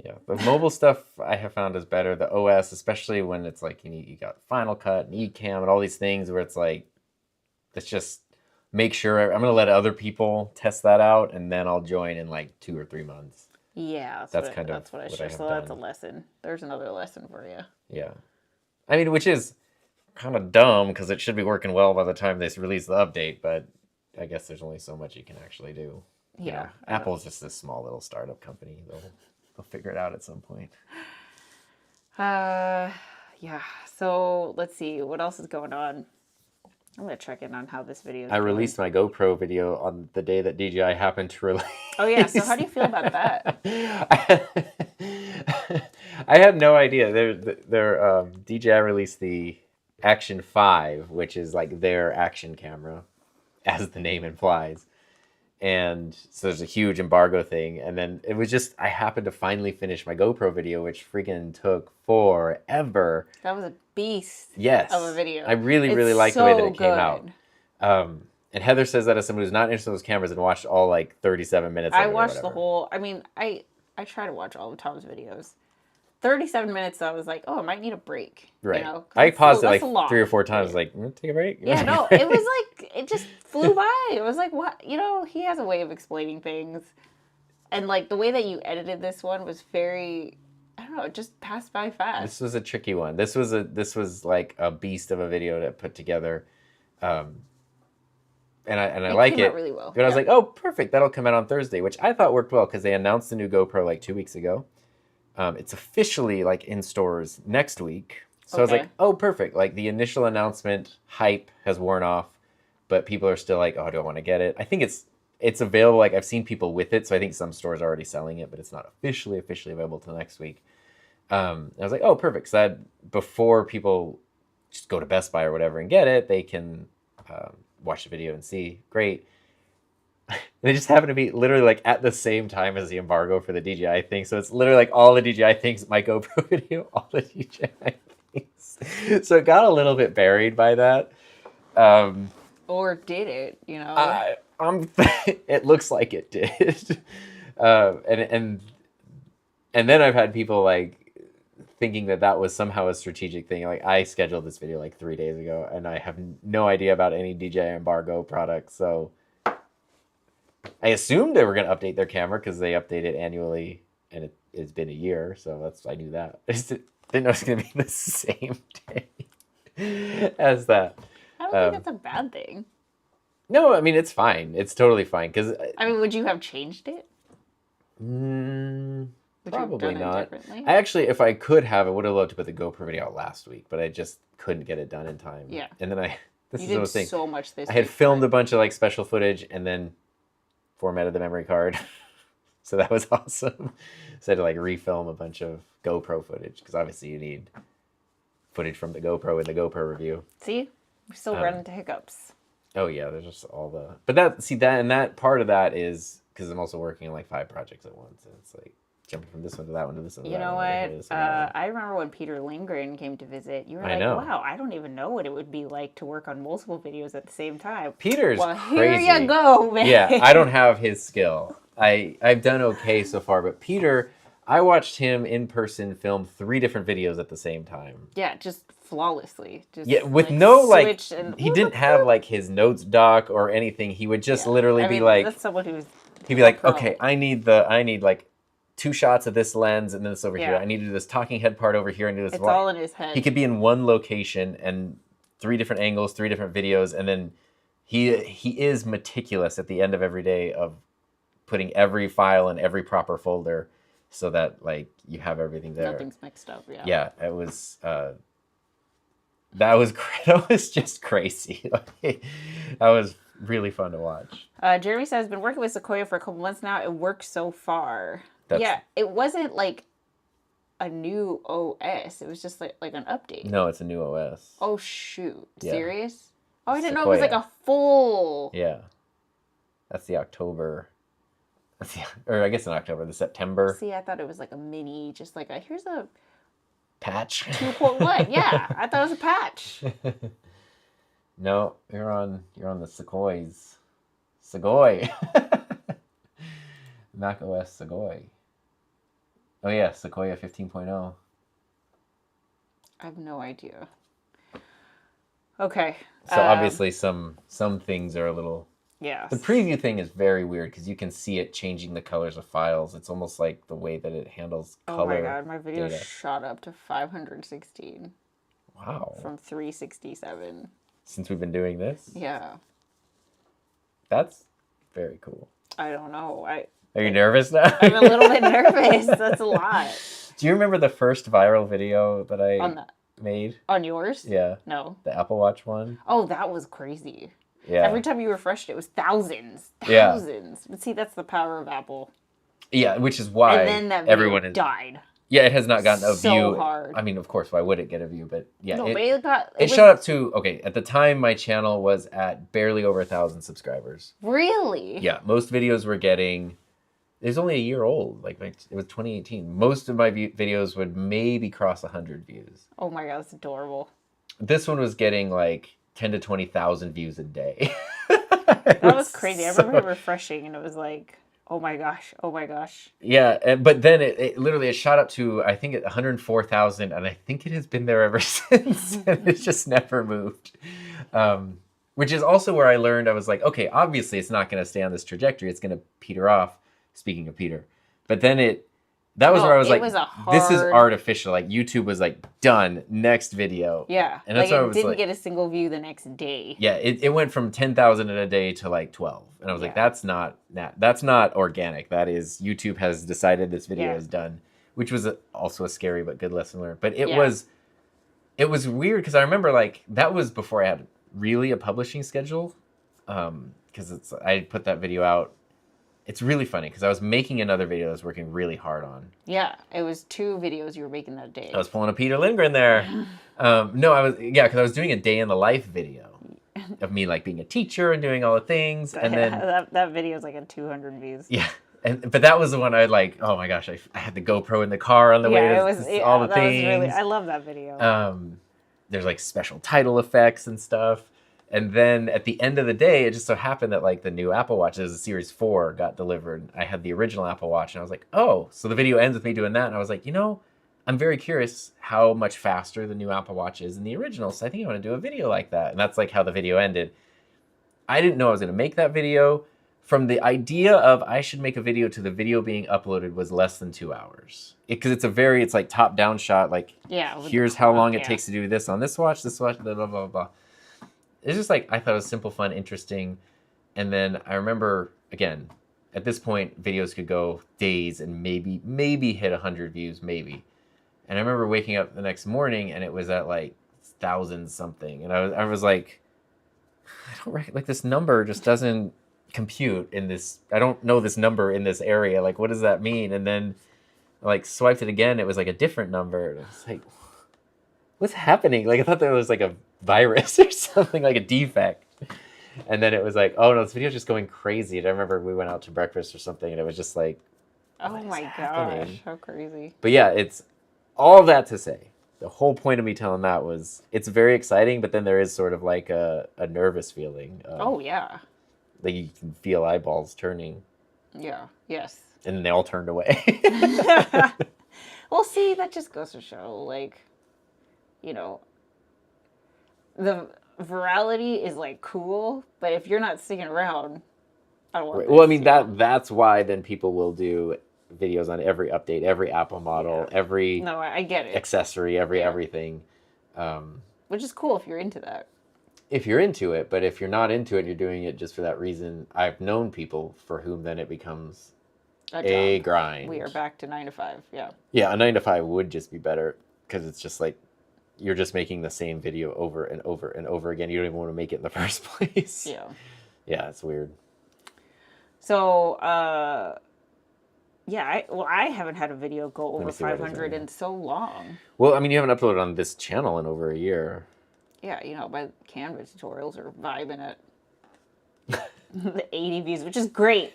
Yeah, the mobile stuff I have found is better. The OS, especially when it's like you got Final Cut and Ecamm and all these things where it's like, let's just make sure I'm going to let other people test that out and then I'll join in like 2 or 3 months. Yeah, That's kind of that's what I what I should. have So that's a done. lesson. There's another lesson for you. Yeah. I mean, which is kind of dumb because it should be working well by the time they release the update, but I guess there's only so much you can actually do. You Yeah, know, Apple's just this small little startup company. They'll figure it out at some point. Yeah. So let's see what else is going on. I'm gonna check in on how this video is I going. released my GoPro video on the day that DJI happened to release. Oh yeah. So how do you feel about that? I had no idea. DJI released the Action 5, which is like their action camera, as the name implies. And so there's a huge embargo thing. And then it was just, I happened to finally finish my GoPro video, which freaking took forever. That was a beast. Yes. Of a video. I really, It's really liked the way that it so came out. And Heather says that as someone who's not interested in those cameras and watched all like 37 minutes of it I or watched the whatever. whole. I mean, I try to watch all of Tom's videos. 37 minutes. I was like, oh, I might need a break. Right. You know? 'Cause I paused it that's like a lot. 3 or 4 times, like, take a break? Yeah, no, it was like, it just flew by. It was like, what? You know, he has a way of explaining things. And like the way that you edited this one was very, I don't know, it just passed by fast. This was a tricky one. This was like a beast of a video to put together. And I like came it. out really well. But I was Yeah. like, oh, perfect. That'll come out on Thursday, which I thought worked well because they announced the new GoPro like 2 weeks ago. It's officially like in stores next week. So I was Okay. like, oh, perfect. Like the initial announcement hype has worn off, but people are still like, oh, do I want to get it? I think it's available. Like I've seen people with it. So I think some stores are already selling it, but it's not officially available till next week. I was like, oh, perfect. So that before people just go to Best Buy or whatever and get it, they can watch the video and see. Great. They just happen to be literally like at the same time as the embargo for the DJI thing. So it's literally like all the DJI things, my GoPro video, all the DJI things. So it got a little bit buried by that. Or did it, you know? It looks like it did. And then I've had people like thinking that was somehow a strategic thing. Like I scheduled this video like 3 days ago, and I have no idea about any DJI embargo products. So I assumed they were going to update their camera because they update it annually, and it's been a year. So I knew that. I just didn't know it's going to be the same day as that. I don't think that's a bad thing. No, I mean it's fine. It's totally fine because I mean, would you have changed it? Probably not. I actually, if I could have, I would have loved to put the GoPro video out last week, but I just couldn't get it done in time. Yeah. And then you did so much this I had week, filmed a bunch of like special footage and then formatted the memory card. So that was awesome. So I had to like refilm a bunch of GoPro footage because obviously you need footage from the GoPro in the GoPro review. See, we still run into hiccups. Oh yeah, there's just all the, but that part of that is because I'm also working on like 5 projects at once, and it's like jumping from this one to that one to this one to that one. You know what? I remember when Peter Lindgren came to visit. You were like, wow, I don't even know what it would be like to work on multiple videos at the same time. Peter's crazy. Here you go, man. Yeah, I don't have his skill. I've done okay so far, but Peter, I watched him in person film 3 different videos at the same time. Yeah, just flawlessly. Just with like, no like, and... he didn't have like his notes doc or anything. He would just literally be like, that's someone who's he'd be like, okay, I need like 2 shots of this lens and then this over here. I need to do this talking head part over here and do this. It's all in his head. He could be in one location and 3 different angles, 3 different videos, and then he is meticulous at the end of every day of putting every file in every proper folder so that like you have everything there. Nothing's mixed up. Yeah. Yeah, it was. That was just crazy. That was really fun to watch. Jeremy says, been working with Sequoia for a couple months now. It works so far. Yeah, it wasn't like a new OS. It was just like an update. No, it's a new OS. Oh, shoot. Yeah. Serious? Oh, I didn't know it was like a full... Yeah. That's the October... or I guess in October, the September. See, I thought it was like a mini, just like here's a... Patch? 2.1, yeah. I thought it was a patch. No, you're on the Sequoias. Segoy. Mac OS Segoy. Oh yeah, Sequoia 15.0. I have no idea. Okay. So obviously some things are a little... Yeah. The preview thing is very weird because you can see it changing the colors of files. It's almost like the way that it handles color. Oh my god, my video shot up to 516. Wow. From 367. Since we've been doing this? Yeah. That's very cool. I don't know. Are you nervous now? I'm a little bit nervous. That's a lot. Do you remember the first viral video that I made? On yours? Yeah. No. The Apple Watch one? Oh, that was crazy. Yeah. Every time you refreshed it was thousands. Thousands. Yeah. But see, that's the power of Apple. Yeah, which is why and then that video died. Yeah, it has not gotten a view. So hard. I mean, of course, why would it get a view? But yeah, no, it shot up to, okay, at the time my channel was at barely over 1,000 subscribers. Really? Yeah, most videos were getting, it was only a year old, like it was 2018. Most of my videos would maybe cross 100 views. Oh my god, that's adorable. This one was getting like 10 to 20,000 views a day. That was crazy. I remember refreshing and it was like, oh my gosh, oh my gosh. Yeah, but then it literally shot up to, I think, 104,000, and I think it has been there ever since. And it's just never moved. Which is also where I learned, I was like, okay, obviously it's not going to stay on this trajectory. It's going to peter off, speaking of Peter. But then that was where I was like, this is artificial. Like YouTube was like, done, next video. Yeah, and that's like it didn't get a single view the next day. Yeah, it went from 10,000 in a day to like 12. And I was like, that's not organic. That is, YouTube has decided this video is done, which was also a scary but good lesson learned. But it was weird because I remember like that was before I had really a publishing schedule, because I put that video out. It's really funny because I was making another video I was working really hard on. Yeah, it was 2 videos you were making that day. I was pulling a Peter Lindgren there. Because I was doing a day in the life video of me like being a teacher and doing all the things, and then that video is like at 200 views. Yeah, but that was the one I like. Oh my gosh, I had the GoPro in the car on the way to all the things. I love that video. There's like special title effects and stuff. And then at the end of the day, it just so happened that like the new Apple Watch, as a Series 4 got delivered. I had the original Apple Watch and I was like, oh, so the video ends with me doing that. And I was like, I'm very curious how much faster the new Apple Watch is than the original. So I think I want to do a video like that. And that's like how the video ended. I didn't know I was going to make that video. From the idea of I should make a video to the video being uploaded was less than 2 hours. Because it's like top down shot. Like, here's how long it takes to do this on this watch, blah, blah, blah, blah. It's just like, I thought it was simple, fun, interesting. And then I remember, again, at this point, videos could go days and maybe hit 100 views, maybe. And I remember waking up the next morning and it was at like 1,000 something. And I was like, I don't reckon, like this number just doesn't compute in this. I don't know this number in this area. Like, what does that mean? And then I like swiped it again. It was like a different number. And I was like, what's happening? Like, I thought there was like a virus or something, like a defect. And then it was like, oh no, this video's just going crazy. And I remember we went out to breakfast or something and it was just like, oh my gosh, how crazy. But yeah, it's all that to say. The whole point of me telling that was it's very exciting, but then there is sort of like a nervous feeling. Oh yeah. Like you can feel eyeballs turning. Yeah, yes. And then they all turned away. Well, see, that just goes to show, like, the virality is like cool, but if you're not sticking around, I don't want right. Well, I mean that's why then people will do videos on every update, every Apple model, every I get it. Accessory, everything. Which is cool if you're into that. If you're into it, but if you're not into it and you're doing it just for that reason, I've known people for whom then it becomes a grind. We are back to 9 to 5, yeah. Yeah, a 9 to 5 would just be better because it's just like you're just making the same video over and over and over again. You don't even want to make it in the first place. Yeah. Yeah, it's weird. So, I haven't had a video go over 500 in so long. Well, I mean, you haven't uploaded on this channel in over a year. Yeah, my Canva tutorials are vibing at the 80 views, which is great.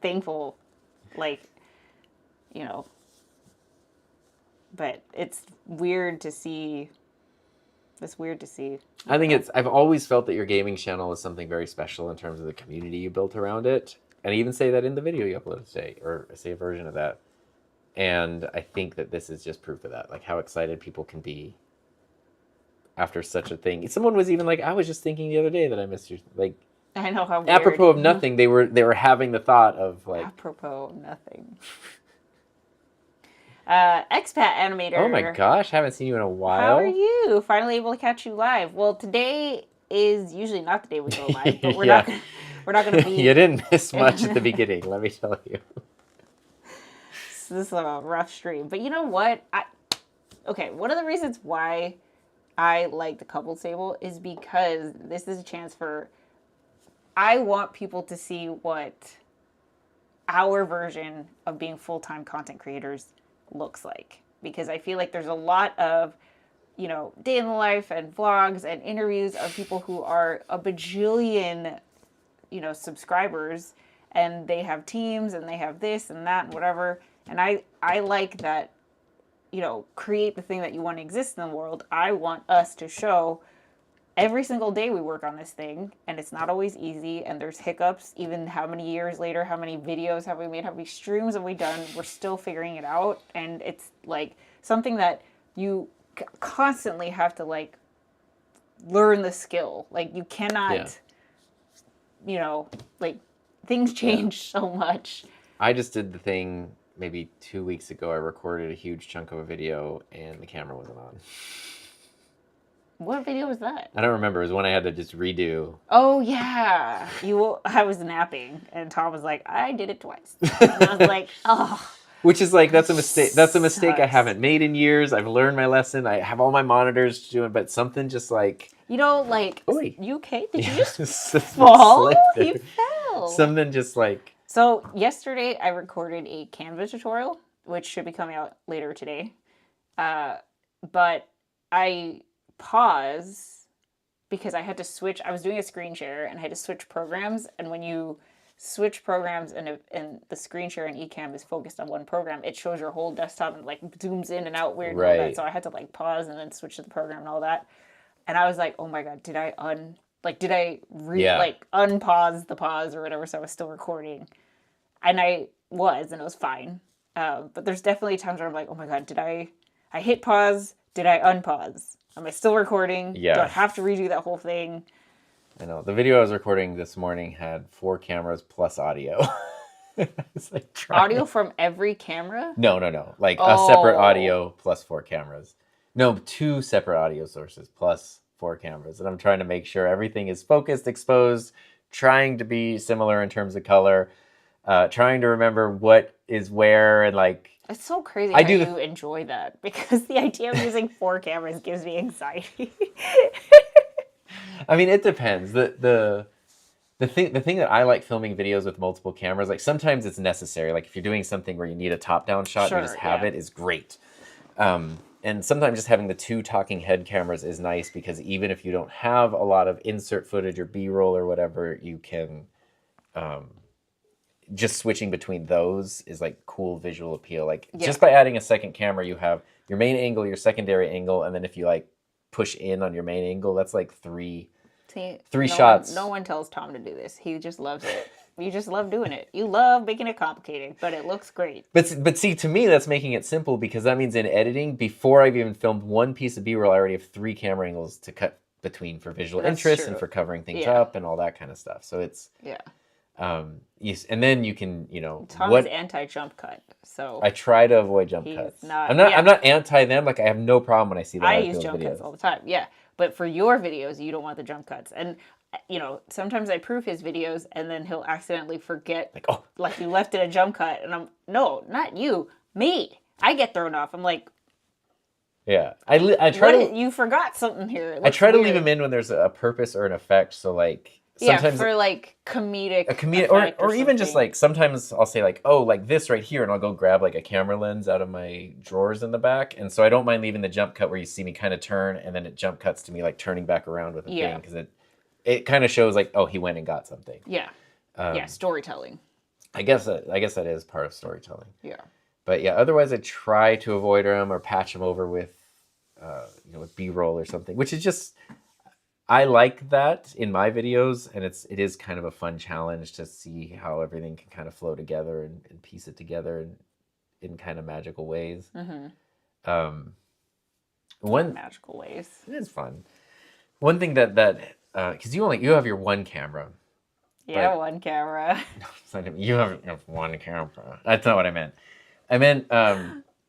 Thankful, but it's weird to see. It's weird to see. I think I've always felt that your gaming channel is something very special in terms of the community you built around it. And I even say that in the video you uploaded today, or I say a version of that. And I think that this is just proof of that, like how excited people can be after such a thing. Someone was even like, I was just thinking the other day that I missed you. Like, I know how weird. Apropos of nothing, they were having the thought of like. Apropos nothing. Expat animator. Oh my gosh, haven't seen you in a while. How are you? Finally able to catch you live. Well, today is usually not the day we go live, but we're not going to be. You didn't miss much at the beginning, let me tell you. This is a rough stream, but you know what? One of the reasons why I like the couples table is because this is a chance for. I want people to see what our version of being full-time content creators looks like, because I feel like there's a lot of day in the life and vlogs and interviews of people who are a bajillion subscribers, and they have teams and they have this and that and whatever, and I like that, create the thing that you want to exist in the world. I want us to show every single day we work on this thing, and it's not always easy, and there's hiccups. Even how many years later, how many videos have we made, how many streams have we done, we're still figuring it out. And it's like something that you constantly have to like learn the skill. Like you cannot, like things change so much. I just did the thing maybe 2 weeks ago. I recorded a huge chunk of a video and the camera wasn't on. What video was that? I don't remember. It was one I had to just redo. Oh, yeah. I was napping, and Tom was like, I did it twice. And I was like, oh. Which is like, that's a mistake. That's a mistake I Sucks. haven't made in years. I've learned my lesson. I have all my monitors doing, but something just like... You okay? Did you just fall? He fell. Something just like... So, yesterday, I recorded a Canva tutorial, which should be coming out later today. But I... pause because I had to switch. I was doing a screen share and I had to switch programs, and when you switch programs and the screen share and Ecamm is focused on one program, it shows your whole desktop and like zooms in and out weird and all that. So I had to like pause and then switch to the program and all that, and I was like, oh my god, did I Like, did I Yeah. like unpause the pause or whatever so I was still recording? And I was, and it was fine. But there's definitely times where I'm like, oh my God, I hit pause? Did I unpause? Am I still recording? Do I Yeah. have to redo that whole thing? I know. The video I was recording this morning had 4 cameras plus audio. It's like Audio from every camera? No. Like a separate Oh. audio plus 4 cameras. No, 2 separate audio sources plus 4 cameras. And I'm trying to make sure everything is focused, exposed, trying to be similar in terms of color, trying to remember what is where, and like... It's so crazy I how do you enjoy that, because the idea of using 4 cameras gives me anxiety. I mean, it depends. The thing that I like filming videos with multiple cameras, like sometimes it's necessary. Like if you're doing something where you need a top-down shot, Sure, you just have yeah. it is great. And sometimes just having the 2 talking head cameras is nice, because even if you don't have a lot of insert footage or B-roll or whatever, you can just switching between those is like cool visual appeal. Like just by adding a second camera, you have your main angle, your secondary angle, and then if you like push in on your main angle, that's like three shots. No one tells Tom to do this. He just loves it. You just love doing it. You love making it complicated, but it looks great. But see, to me, that's making it simple, because that means in editing, before I've even filmed one piece of B-roll, I already have 3 camera angles to cut between for visual interest and for covering things up and all that kind of stuff. So it's and then you can, Tom is anti-jump cut, so I try to avoid jump cuts. I'm not anti them. Like I have no problem when I see them. I use jump cuts all the time. Yeah, but for your videos, you don't want the jump cuts. And sometimes I proof his videos, and then he'll accidentally forget, like you left in a jump cut, and no, not you, me. I get thrown off. I'm like, yeah, I try to. You forgot something here. I try to leave them in when there's a purpose or an effect. So like. Sometimes for like comedic or even just like sometimes I'll say like, oh, like this right here, and I'll go grab like a camera lens out of my drawers in the back, and so I don't mind leaving the jump cut where you see me kind of turn, and then it jump cuts to me like turning back around with a thing, because it kind of shows like, oh, he went and got something. Storytelling. I guess that is part of storytelling. But yeah, otherwise I try to avoid them or patch them over with with B-roll or something, which is just. I like that in my videos, and it is kind of a fun challenge to see how everything can kind of flow together and piece it together in kind of magical ways. Magical ways. It is fun. One thing that because you have your one camera. Yeah, one camera. You have one camera. That's not what I meant. I meant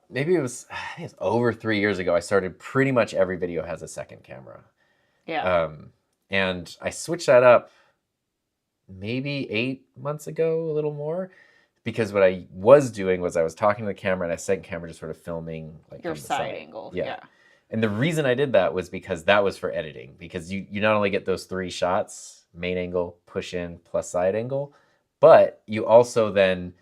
maybe I think it's over 3 years ago. I started pretty much every video has a second camera. Yeah. And I switched that up maybe 8 months ago, a little more, because what I was doing was I was talking to the camera and a second camera just sort of filming like your from the side angle. Yeah. And the reason I did that was because that was for editing, because you not only get those 3 shots, main angle, push in, plus side angle, but you also then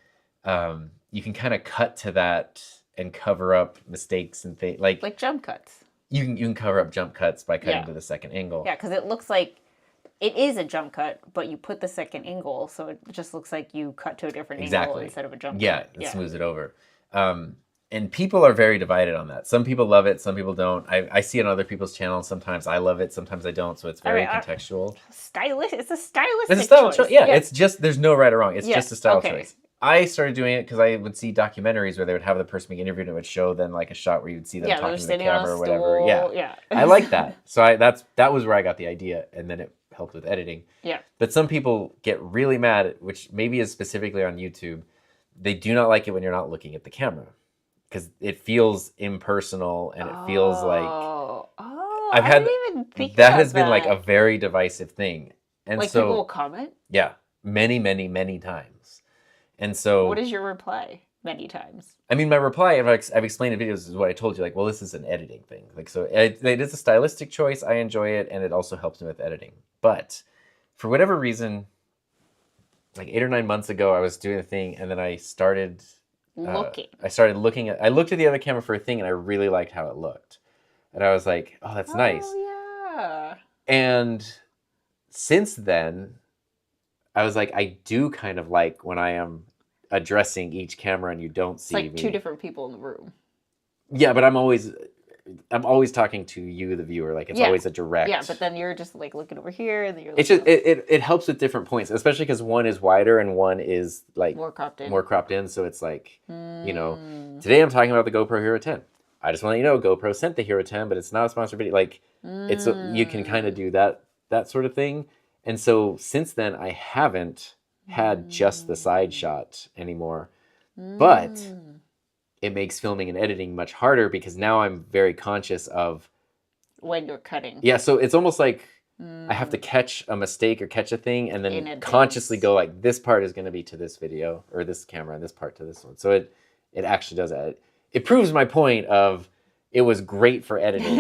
you can kind of cut to that and cover up mistakes and things like jump cuts. You can cover up jump cuts by cutting to the second angle. Yeah, because it looks like it is a jump cut, but you put the second angle, so it just looks like you cut to a different angle instead of a jump cut. Yeah, it smooths it over. And people are very divided on that. Some people love it, some people don't. I see it on other people's channels. Sometimes I love it, sometimes I don't. So it's very contextual. It's a stylistic It's a style choice. Yeah, it's just, there's no right or wrong. It's just a style choice. I started doing it because I would see documentaries where they would have the person being interviewed, and it would show then like a shot where you'd see them talking to the camera or whatever. Yeah. I like that. So that was where I got the idea, and then it helped with editing. Yeah. But some people get really mad, which maybe is specifically on YouTube. They do not like it when you're not looking at the camera, because it feels impersonal and it feels like I didn't even think that has been like a very divisive thing. And like so people will comment? Yeah. Many, many, many times. And so what is your reply? Many times. I mean, my reply, I've explained in videos, is what I told you, like, well, this is an editing thing. Like, so it is a stylistic choice. I enjoy it, and it also helps me with editing. But for whatever reason, like 8 or 9 months ago, I was doing a thing, and then I started looking. I looked at the other camera for a thing, and I really liked how it looked. And I was like, oh, that's nice. Yeah. And since then, I was like, I do kind of like when I am addressing each camera and you don't see me. It's like 2 different people in the room. Yeah, but I'm always I'm always talking to you, the viewer. Like it's always a direct. Yeah, but then you're just like looking over here, and then you're. It's just it helps with different points, especially because one is wider and one is like more cropped in. So it's like you know, today I'm talking about the GoPro Hero 10. I just want to let you know GoPro sent the Hero 10, but it's not a sponsored video. Like it's you can kind of do that sort of thing. And so since then, I haven't had just the side shot anymore, but it makes filming and editing much harder because now I'm very conscious of when you're cutting. Yeah, so it's almost like I have to catch a mistake or catch a thing and then consciously go like, this part is going to be to this video or this camera and this part to this one. So it actually does that. It proves my point of it was great for editing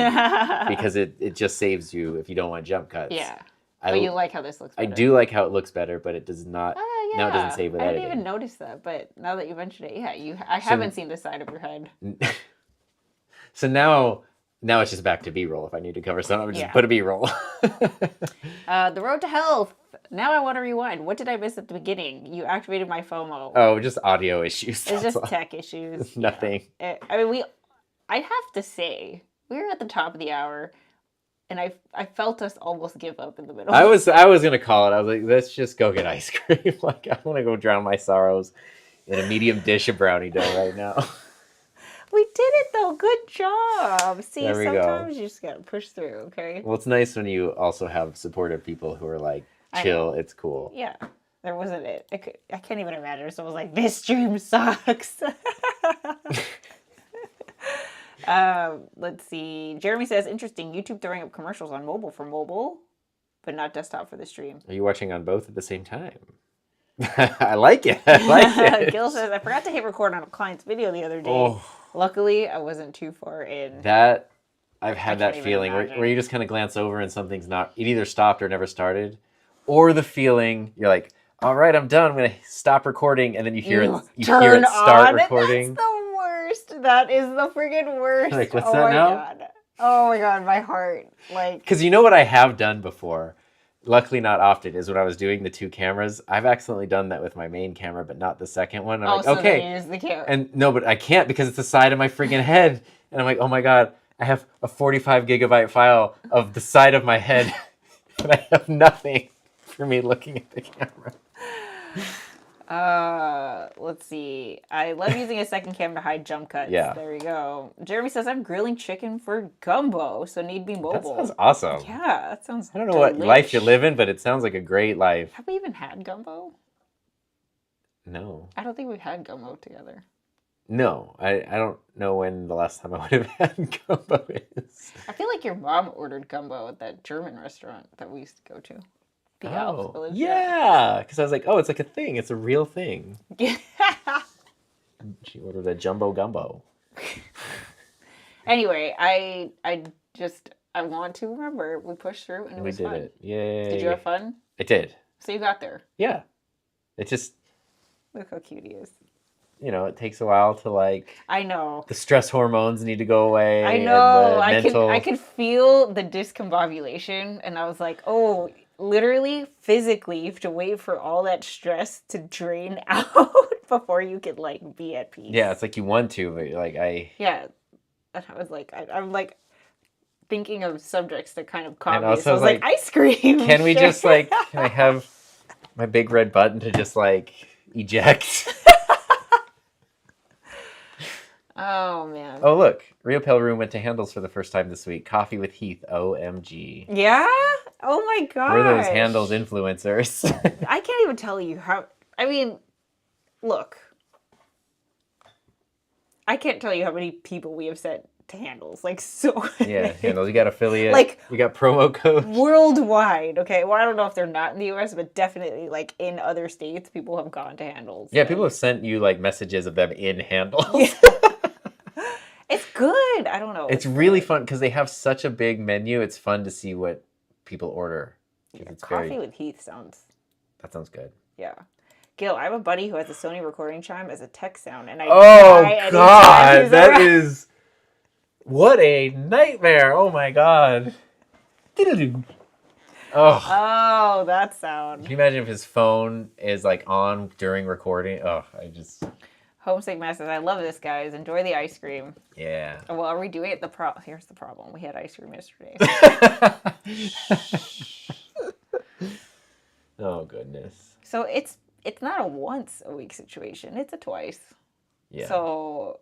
because it just saves you if you don't want jump cuts. Yeah. But you like how this looks better. I do like how it looks better, but it does not. Now it doesn't save with editing. I didn't even notice that, but now that you mentioned it, I haven't seen the side of your head. So now it's just back to B-roll. If I need to cover something, I'm just put a B-roll. The road to health. Now I want to rewind. What did I miss at the beginning? You activated my FOMO. Oh, just audio issues. It's just tech issues. It's nothing. I mean, I'd have to say, we were at the top of the hour. And I felt us almost give up in the middle. I was gonna call it. I was like, let's just go get ice cream. Like I want to go drown my sorrows in a medium dish of brownie dough right now. We did it though. Good job. See, There we sometimes go. you just gotta push through. Okay. Well, it's nice when you also have supportive people who are like, chill. It's cool. Yeah, there wasn't it. I can't even imagine. Someone was like, this stream sucks. Let's see. Jeremy says, interesting. YouTube throwing up commercials on mobile for mobile, but not desktop for the stream. Are you watching on both at the same time? I like it. I like it. Gil says, I forgot to hit record on a client's video the other day. Oh. Luckily, I wasn't too far in. I've had that feeling where you just kind of glance over and something's not, it either stopped or never started. Or the feeling, you're like, all right, I'm done. I'm going to stop recording. And then you hear it start recording. That's the worst. That is the freaking worst. Like, what's that now? God. Oh my God, my heart. Like, because you know what I have done before? Luckily not often, is when I was doing the two cameras. I've accidentally done that with my main camera, but not the second one. I'm like, okay. Then you use the camera. And no, but I can't because it's the side of my freaking head. And I'm like, oh my God, I have a 45 gigabyte file of the side of my head. And I have nothing for me looking at the camera. Let's see. I love using a second cam to hide jump cuts. Yeah. There we go. Jeremy says, I'm grilling chicken for gumbo, so need be mobile. That sounds awesome. Yeah, that sounds I don't know what life you're living, but it sounds like a great life. Have we even had gumbo? No. I don't think we've had gumbo together. No. I don't know when the last time I would have had gumbo is. I feel like your mom ordered gumbo at that German restaurant that we used to go to. The Alps Village. Yeah, because I was like, oh, it's like a thing. It's a real thing. Yeah. She ordered a jumbo gumbo. Anyway, I want to remember we pushed through and it was fun. We did it. Yay. Did you have fun? I did. So you got there. Yeah. It just... Look how cute he is. You know, it takes a while to like... I know. The stress hormones need to go away. I know. And I could feel the discombobulation and I was like, oh... Literally, physically, you have to wait for all that stress to drain out before you could, like, be at peace. Yeah, it's like you want to, but, like, Yeah. And I was like, I'm, like, thinking of subjects that kind of caught me. Also, so I was like, ice cream! Can we just, like, can I have my big red button to just, like, eject? Oh, man. Oh, look. Rio Pale Room went to Handles for the first time this week. Coffee with Heath. OMG. Yeah? Oh, my God. We're those Handles influencers. I can't even tell you how... I mean, look. I can't tell you how many people we have sent to Handles. Like, so... Yeah, Handles. You got affiliate. Like... You got promo code. Worldwide. Okay, well, I don't know if they're not in the U.S., but definitely, like, in other states, people have gone to Handles. Yeah, people have sent you, like, messages of them in Handles. Yeah. It's good. I don't know. It's really fun because they have such a big menu. It's fun to see what people order. Yeah, coffee with Heath sounds... That sounds good. Yeah. Gil, I have a buddy who has a Sony recording chime as a text sound, and I Oh, God! That is... What a nightmare! Oh, my God. Oh, that sound. Can you imagine if his phone is, like, on during recording? Oh, I just... Homesick Mess says, I love this, guys. Enjoy the ice cream. Yeah. Well, are we doing it? Here's the problem. We had ice cream yesterday. Oh, goodness. So it's not a once a week situation. It's a twice. Yeah. So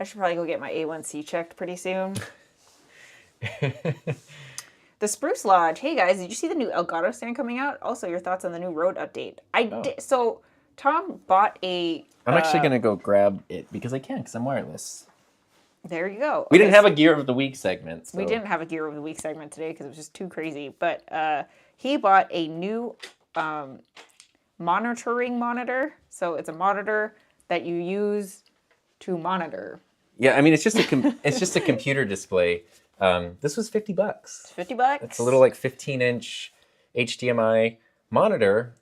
I should probably go get my A1C checked pretty soon. The Spruce Lodge. Hey guys, did you see the new Elgato stand coming out? Also, your thoughts on the new road update. I did. So Tom bought a. I'm actually gonna go grab it because I can, because I'm wireless. There you go. We didn't have a Gear of the Week segment. So. We didn't have a Gear of the Week segment today because it was just too crazy. But he bought a new monitoring monitor. So it's a monitor that you use to monitor. Yeah, I mean, it's just a computer display. This was $50. $50. It's a little like 15-inch HDMI monitor.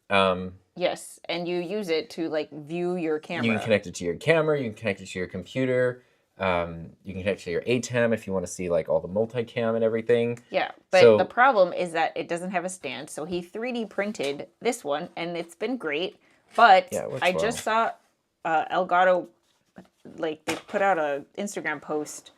Yes, and you use it to like view your camera. You can connect it to your camera. You can connect it to your computer. You can connect it to your ATEM if you want to see like all the multicam and everything. Yeah, but the problem is that it doesn't have a stand. So he 3D printed this one, and it's been great. But I just saw Elgato, like they put out a Instagram post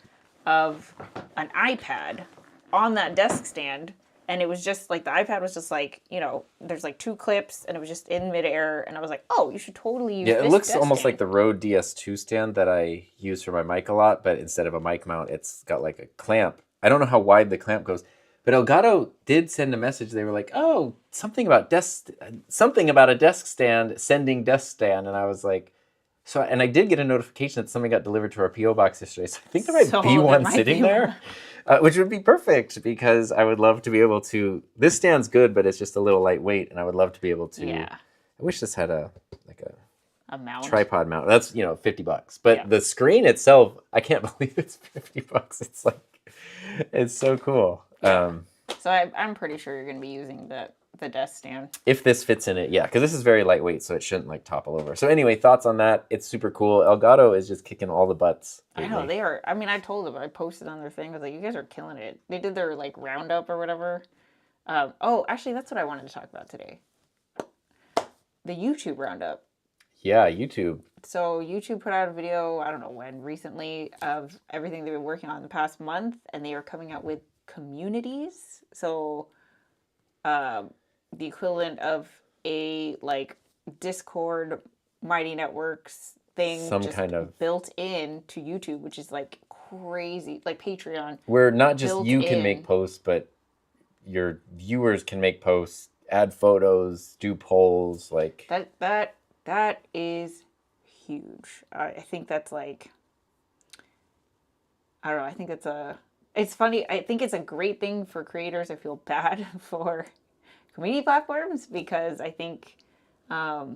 of an iPad on that desk stand, and it was just like the iPad was just like, you know, there's like 2 clips, and it was just in midair, and I was like, oh, you should totally use this. Yeah, it looks almost stand. like the Rode DS2 stand that I use for my mic a lot, but instead of a mic mount, it's got like a clamp. I don't know how wide the clamp goes, but Elgato did send a message. They were like, oh, something about a desk stand, sending desk stand, and I was like, so, and I did get a notification that something got delivered to our P.O. box yesterday, so I think there might be one sitting there, which would be perfect because I would love to be able to, this stand's good, but it's just a little lightweight, and I would love to be able to, I wish this had a mount. Tripod mount. That's, $50. But the screen itself, I can't believe it's $50. It's like, it's so cool. Yeah. So I'm pretty sure you're going to be using the desk stand. If this fits in it, yeah, because this is very lightweight, so it shouldn't like topple over. So anyway, thoughts on that? It's super cool. Elgato is just kicking all the butts lately. I know, they are. I mean, I told them, I posted on their thing, I was like, you guys are killing it. They did their like roundup or whatever. Actually, that's what I wanted to talk about today. The YouTube roundup. Yeah, YouTube. So YouTube put out a video, I don't know when, recently, of everything they've been working on the past month, and they are coming out with communities. So the equivalent of a like Discord, Mighty Networks thing, some kind of built in to YouTube, which is like crazy, like Patreon. Where not just you can make posts, but your viewers can make posts, add photos, do polls, like that is huge. I think that's like, I don't know. I think it's funny. I think it's a great thing for creators. I feel bad for community platforms because I think. I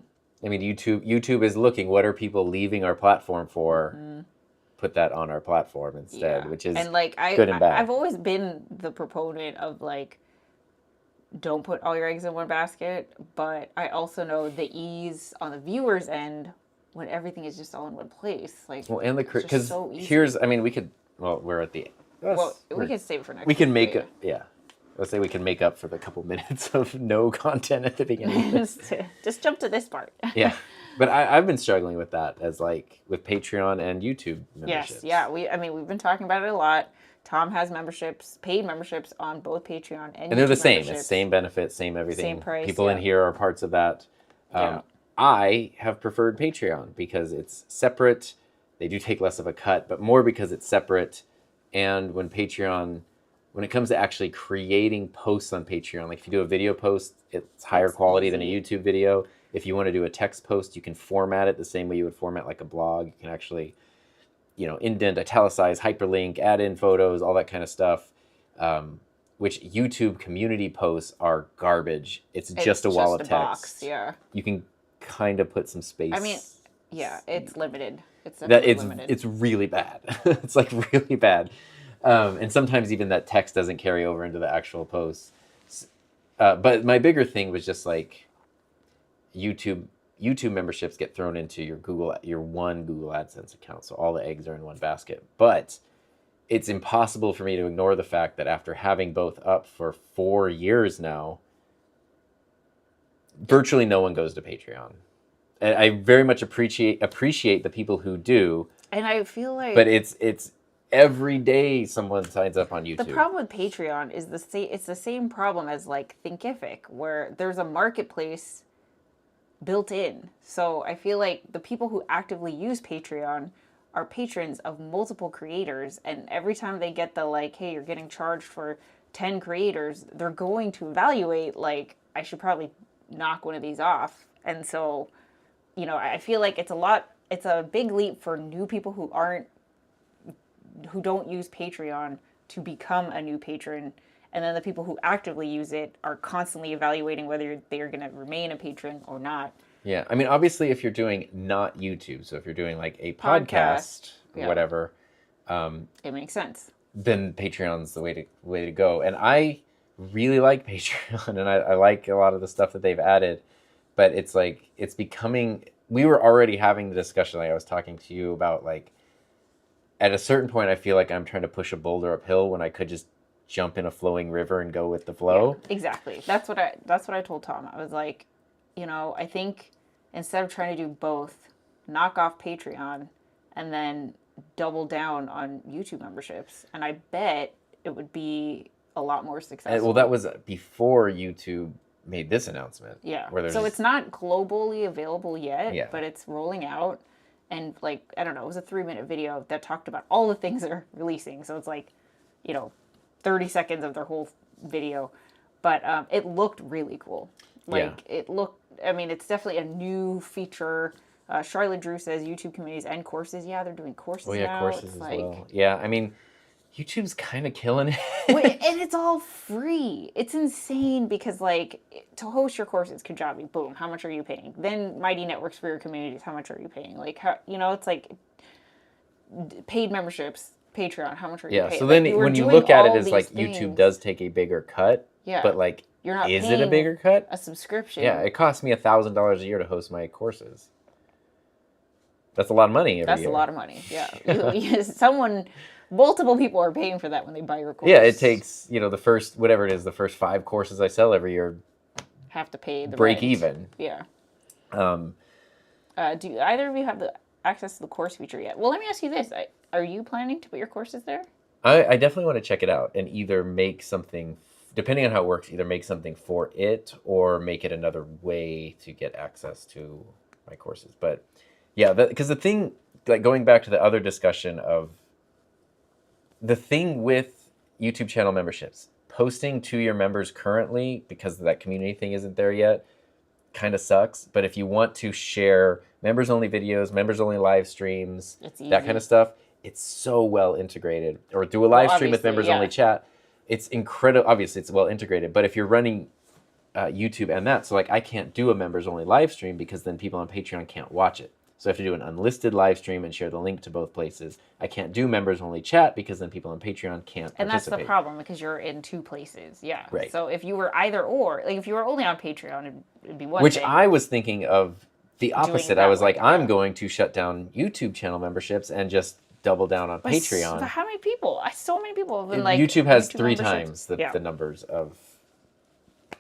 mean, YouTube is looking. What are people leaving our platform for? Mm-hmm. Put that on our platform instead, which is and like good and bad. I've always been the proponent of like, don't put all your eggs in one basket, but I also know the ease on the viewer's end when everything is just all in one place. Like, well, and because so here's, I mean, we could. Well, we're at the. We can save it for next. We can make let's say we can make up for the couple minutes of no content at the beginning. just jump to this part. Yeah, but I've been struggling with that as like with Patreon and YouTube memberships. Yes, yeah. We've been talking about it a lot. Tom has memberships, paid memberships on both Patreon and they're YouTube the same. It's same benefits, same everything. Same price. People in here are parts of that. I have preferred Patreon because it's separate. They do take less of a cut, but more because it's separate. And when it comes to actually creating posts on Patreon, like if you do a video post, it's higher quality than a YouTube video. If you want to do a text post, you can format it the same way you would format like a blog. You can actually, indent, italicize, hyperlink, add in photos, all that kind of stuff. Which YouTube community posts are garbage. It's just a wall of text. Box, yeah. You can kind of put some space. I mean, yeah, it's limited. It's definitely limited. It's really bad. It's like really bad. And sometimes even that text doesn't carry over into the actual posts. But my bigger thing was just like YouTube memberships get thrown into your one Google AdSense account. So all the eggs are in one basket. But it's impossible for me to ignore the fact that after having both up for 4 years now, virtually no one goes to Patreon. I very much appreciate the people who do, And I feel like, but it's every day someone signs up on YouTube. the problem with Patreon is it's the same problem as like Thinkific, where there's a marketplace built in. So I feel like the people who actively use Patreon are patrons of multiple creators, and every time they get the like, hey, you're getting charged for 10 creators, they're going to evaluate like, I should probably knock one of these off. And so, you know, I feel like it's a big leap for new people who don't use Patreon to become a new patron. And then the people who actively use it are constantly evaluating whether they're going to remain a patron or not. Yeah, I mean, obviously, if you're doing not YouTube, so if you're doing like a podcast or yeah. whatever, It makes sense. then Patreon's the way to go. And I really like Patreon, and I like a lot of the stuff that they've added. But it's like it's becoming. We were already having the discussion, like I was talking to you about, like at a certain point, I feel like I'm trying to push a boulder uphill when I could just jump in a flowing river and go with the flow. Yeah, exactly. That's what I told Tom. I was like, you know, I think instead of trying to do both, knock off Patreon and then double down on YouTube memberships. And I bet it would be a lot more successful. Well, that was before YouTube made this announcement. Yeah. Where So it's not globally available yet, Yeah. but it's rolling out. And like, I don't know, it was a 3-minute video that talked about all the things they're releasing. So it's like, you know, 30 seconds of their whole video. But it looked really cool. Like, it looked, I mean, it's definitely a new feature. Charlotte Drew says YouTube communities and courses. Yeah, they're doing courses now. Oh, yeah, courses as well. Yeah, I mean, YouTube's kind of killing it. And it's all free. It's insane because, like, to host your courses, Kajabi, boom, how much are you paying? Then Mighty Networks for your communities, how much are you paying? Like, how, you know, it's like paid memberships, Patreon, how much are you paying? Yeah, so then like, when you look at it as like YouTube does take a bigger cut, but like, you're not is it a bigger cut? A subscription. Yeah, it costs me $1,000 a year to host my courses. That's a lot of money every year. That's a lot of money, yeah. Multiple people are paying for that when they buy your course. Yeah, it takes, you know, the first 5 courses I sell every year have to pay the break rent. even. Yeah. Do either of you have the access to the course feature yet? Well, let me ask you this. Are you planning to put your courses there? I definitely want to check it out and either make something, depending on how it works, either make something for it or make it another way to get access to my courses. But yeah, because the thing, like going back to the other discussion of the thing with YouTube channel memberships, posting to your members currently, because that community thing isn't there yet, kind of sucks. But if you want to share members only videos, members only live streams, that kind of stuff, it's so well integrated. Or do a live stream with members only chat. It's incredible. Obviously, it's well integrated. But if you're running YouTube and that, so like I can't do a members only live stream because then people on Patreon can't watch it. So I have to do an unlisted live stream and share the link to both places. I can't do members only chat because then people on Patreon can't participate. And that's the problem because you're in 2 places. Yeah. Right. So if you were either or, like if you were only on Patreon, it'd be one Which thing. I was thinking of the opposite. I was like, I'm yeah. going to shut down YouTube channel memberships and just double down on Patreon. How many people? So many people have been like, YouTube has YouTube 3 memberships. times the numbers of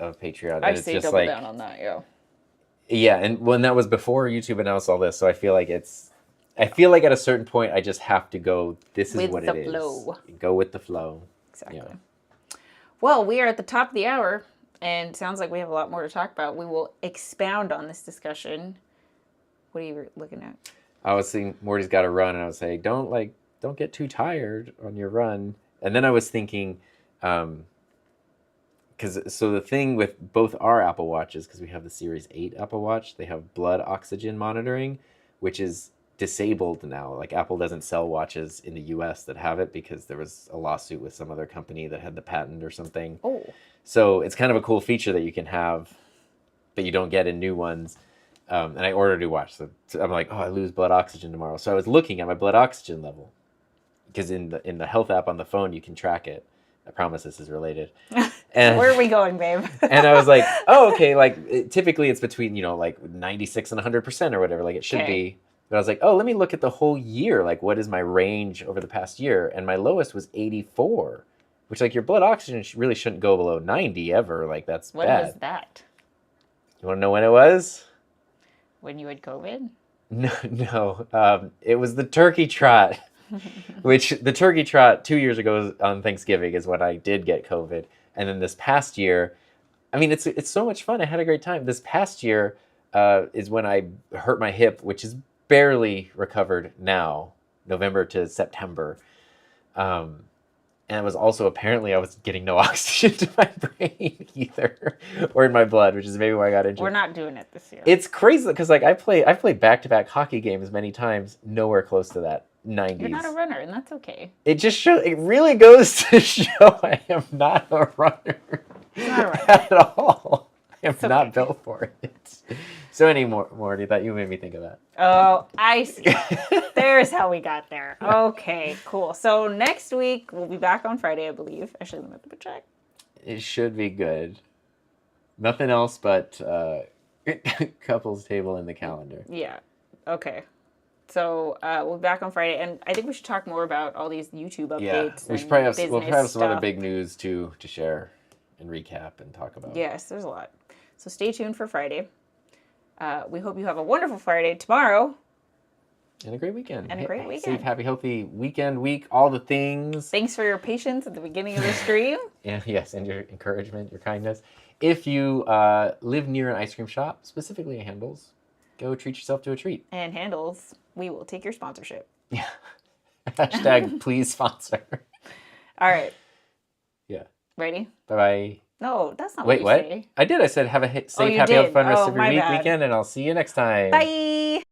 Patreon. I And it's say just double like, down on that, yeah. Yeah, and when that was before YouTube announced all this, so I feel like at a certain point I just have to go, this is with what the it flow. is. Go with the flow. Exactly. Yeah. Well, we are at the top of the hour, and sounds like we have a lot more to talk about. We will expound on this discussion. What are you looking at? I was seeing Morty's got to run, and I was saying, don't get too tired on your run. And then I was thinking, so the thing with both our Apple Watches, because we have the Series 8 Apple Watch, they have blood oxygen monitoring, which is disabled now. Like Apple doesn't sell watches in the US that have it because there was a lawsuit with some other company that had the patent or something. Oh. So it's kind of a cool feature that you can have, but you don't get in new ones. And I ordered a new watch. So I'm like, I lose blood oxygen tomorrow. So I was looking at my blood oxygen level because in the health app on the phone, you can track it. I promise this is related. And, where are we going, babe? And I was like, okay, like typically it's between, like 96 and 100% or whatever, like it should be. But I was like, let me look at the whole year. Like, what is my range over the past year? And my lowest was 84, which like your blood oxygen really shouldn't go below 90 ever. Like that's bad. When was that? You want to know when it was? when you had COVID? No. It was the turkey trot, which the turkey trot 2 years ago on Thanksgiving is when I did get COVID. And then this past year, I mean, it's so much fun. I had a great time. This past year is when I hurt my hip, which is barely recovered now, November to September. And it was also apparently I was getting no oxygen to my brain either, or in my blood, which is maybe why I got injured. We're not doing it this year. It's crazy because like I've played back-to-back hockey games many times, nowhere close to that 90s. You're not a runner, and that's okay. It really goes to show I am not a runner. Not a runner. At all. I am It's not okay. built for it. So Morty, that you made me think of that. Oh, I see. There's how we got there. Okay, cool. So next week, we'll be back on Friday, I believe. Actually, let me double check. It should be good. Nothing else but couples table in the calendar. Yeah. Okay. So we'll be back on Friday, and I think we should talk more about all these YouTube updates. Yeah, we should and probably have business we'll probably have some other stuff. big news to share and recap and talk about. Yes, there's a lot. So stay tuned for Friday. We hope you have a wonderful Friday tomorrow. And a great weekend. And a great weekend. Safe, happy, healthy week, all the things. Thanks for your patience at the beginning of the stream. And yes, and your encouragement, your kindness. If you live near an ice cream shop, specifically a Handles, go treat yourself to a treat. And Handles, we will take your sponsorship. Yeah. Hashtag please sponsor. All right. Yeah. Ready? Bye-bye. No, that's not Wait, what you what? say. I did. I said have a safe, you happy, did. fun rest Oh, of your my week, bad. weekend, and I'll see you next time. Bye.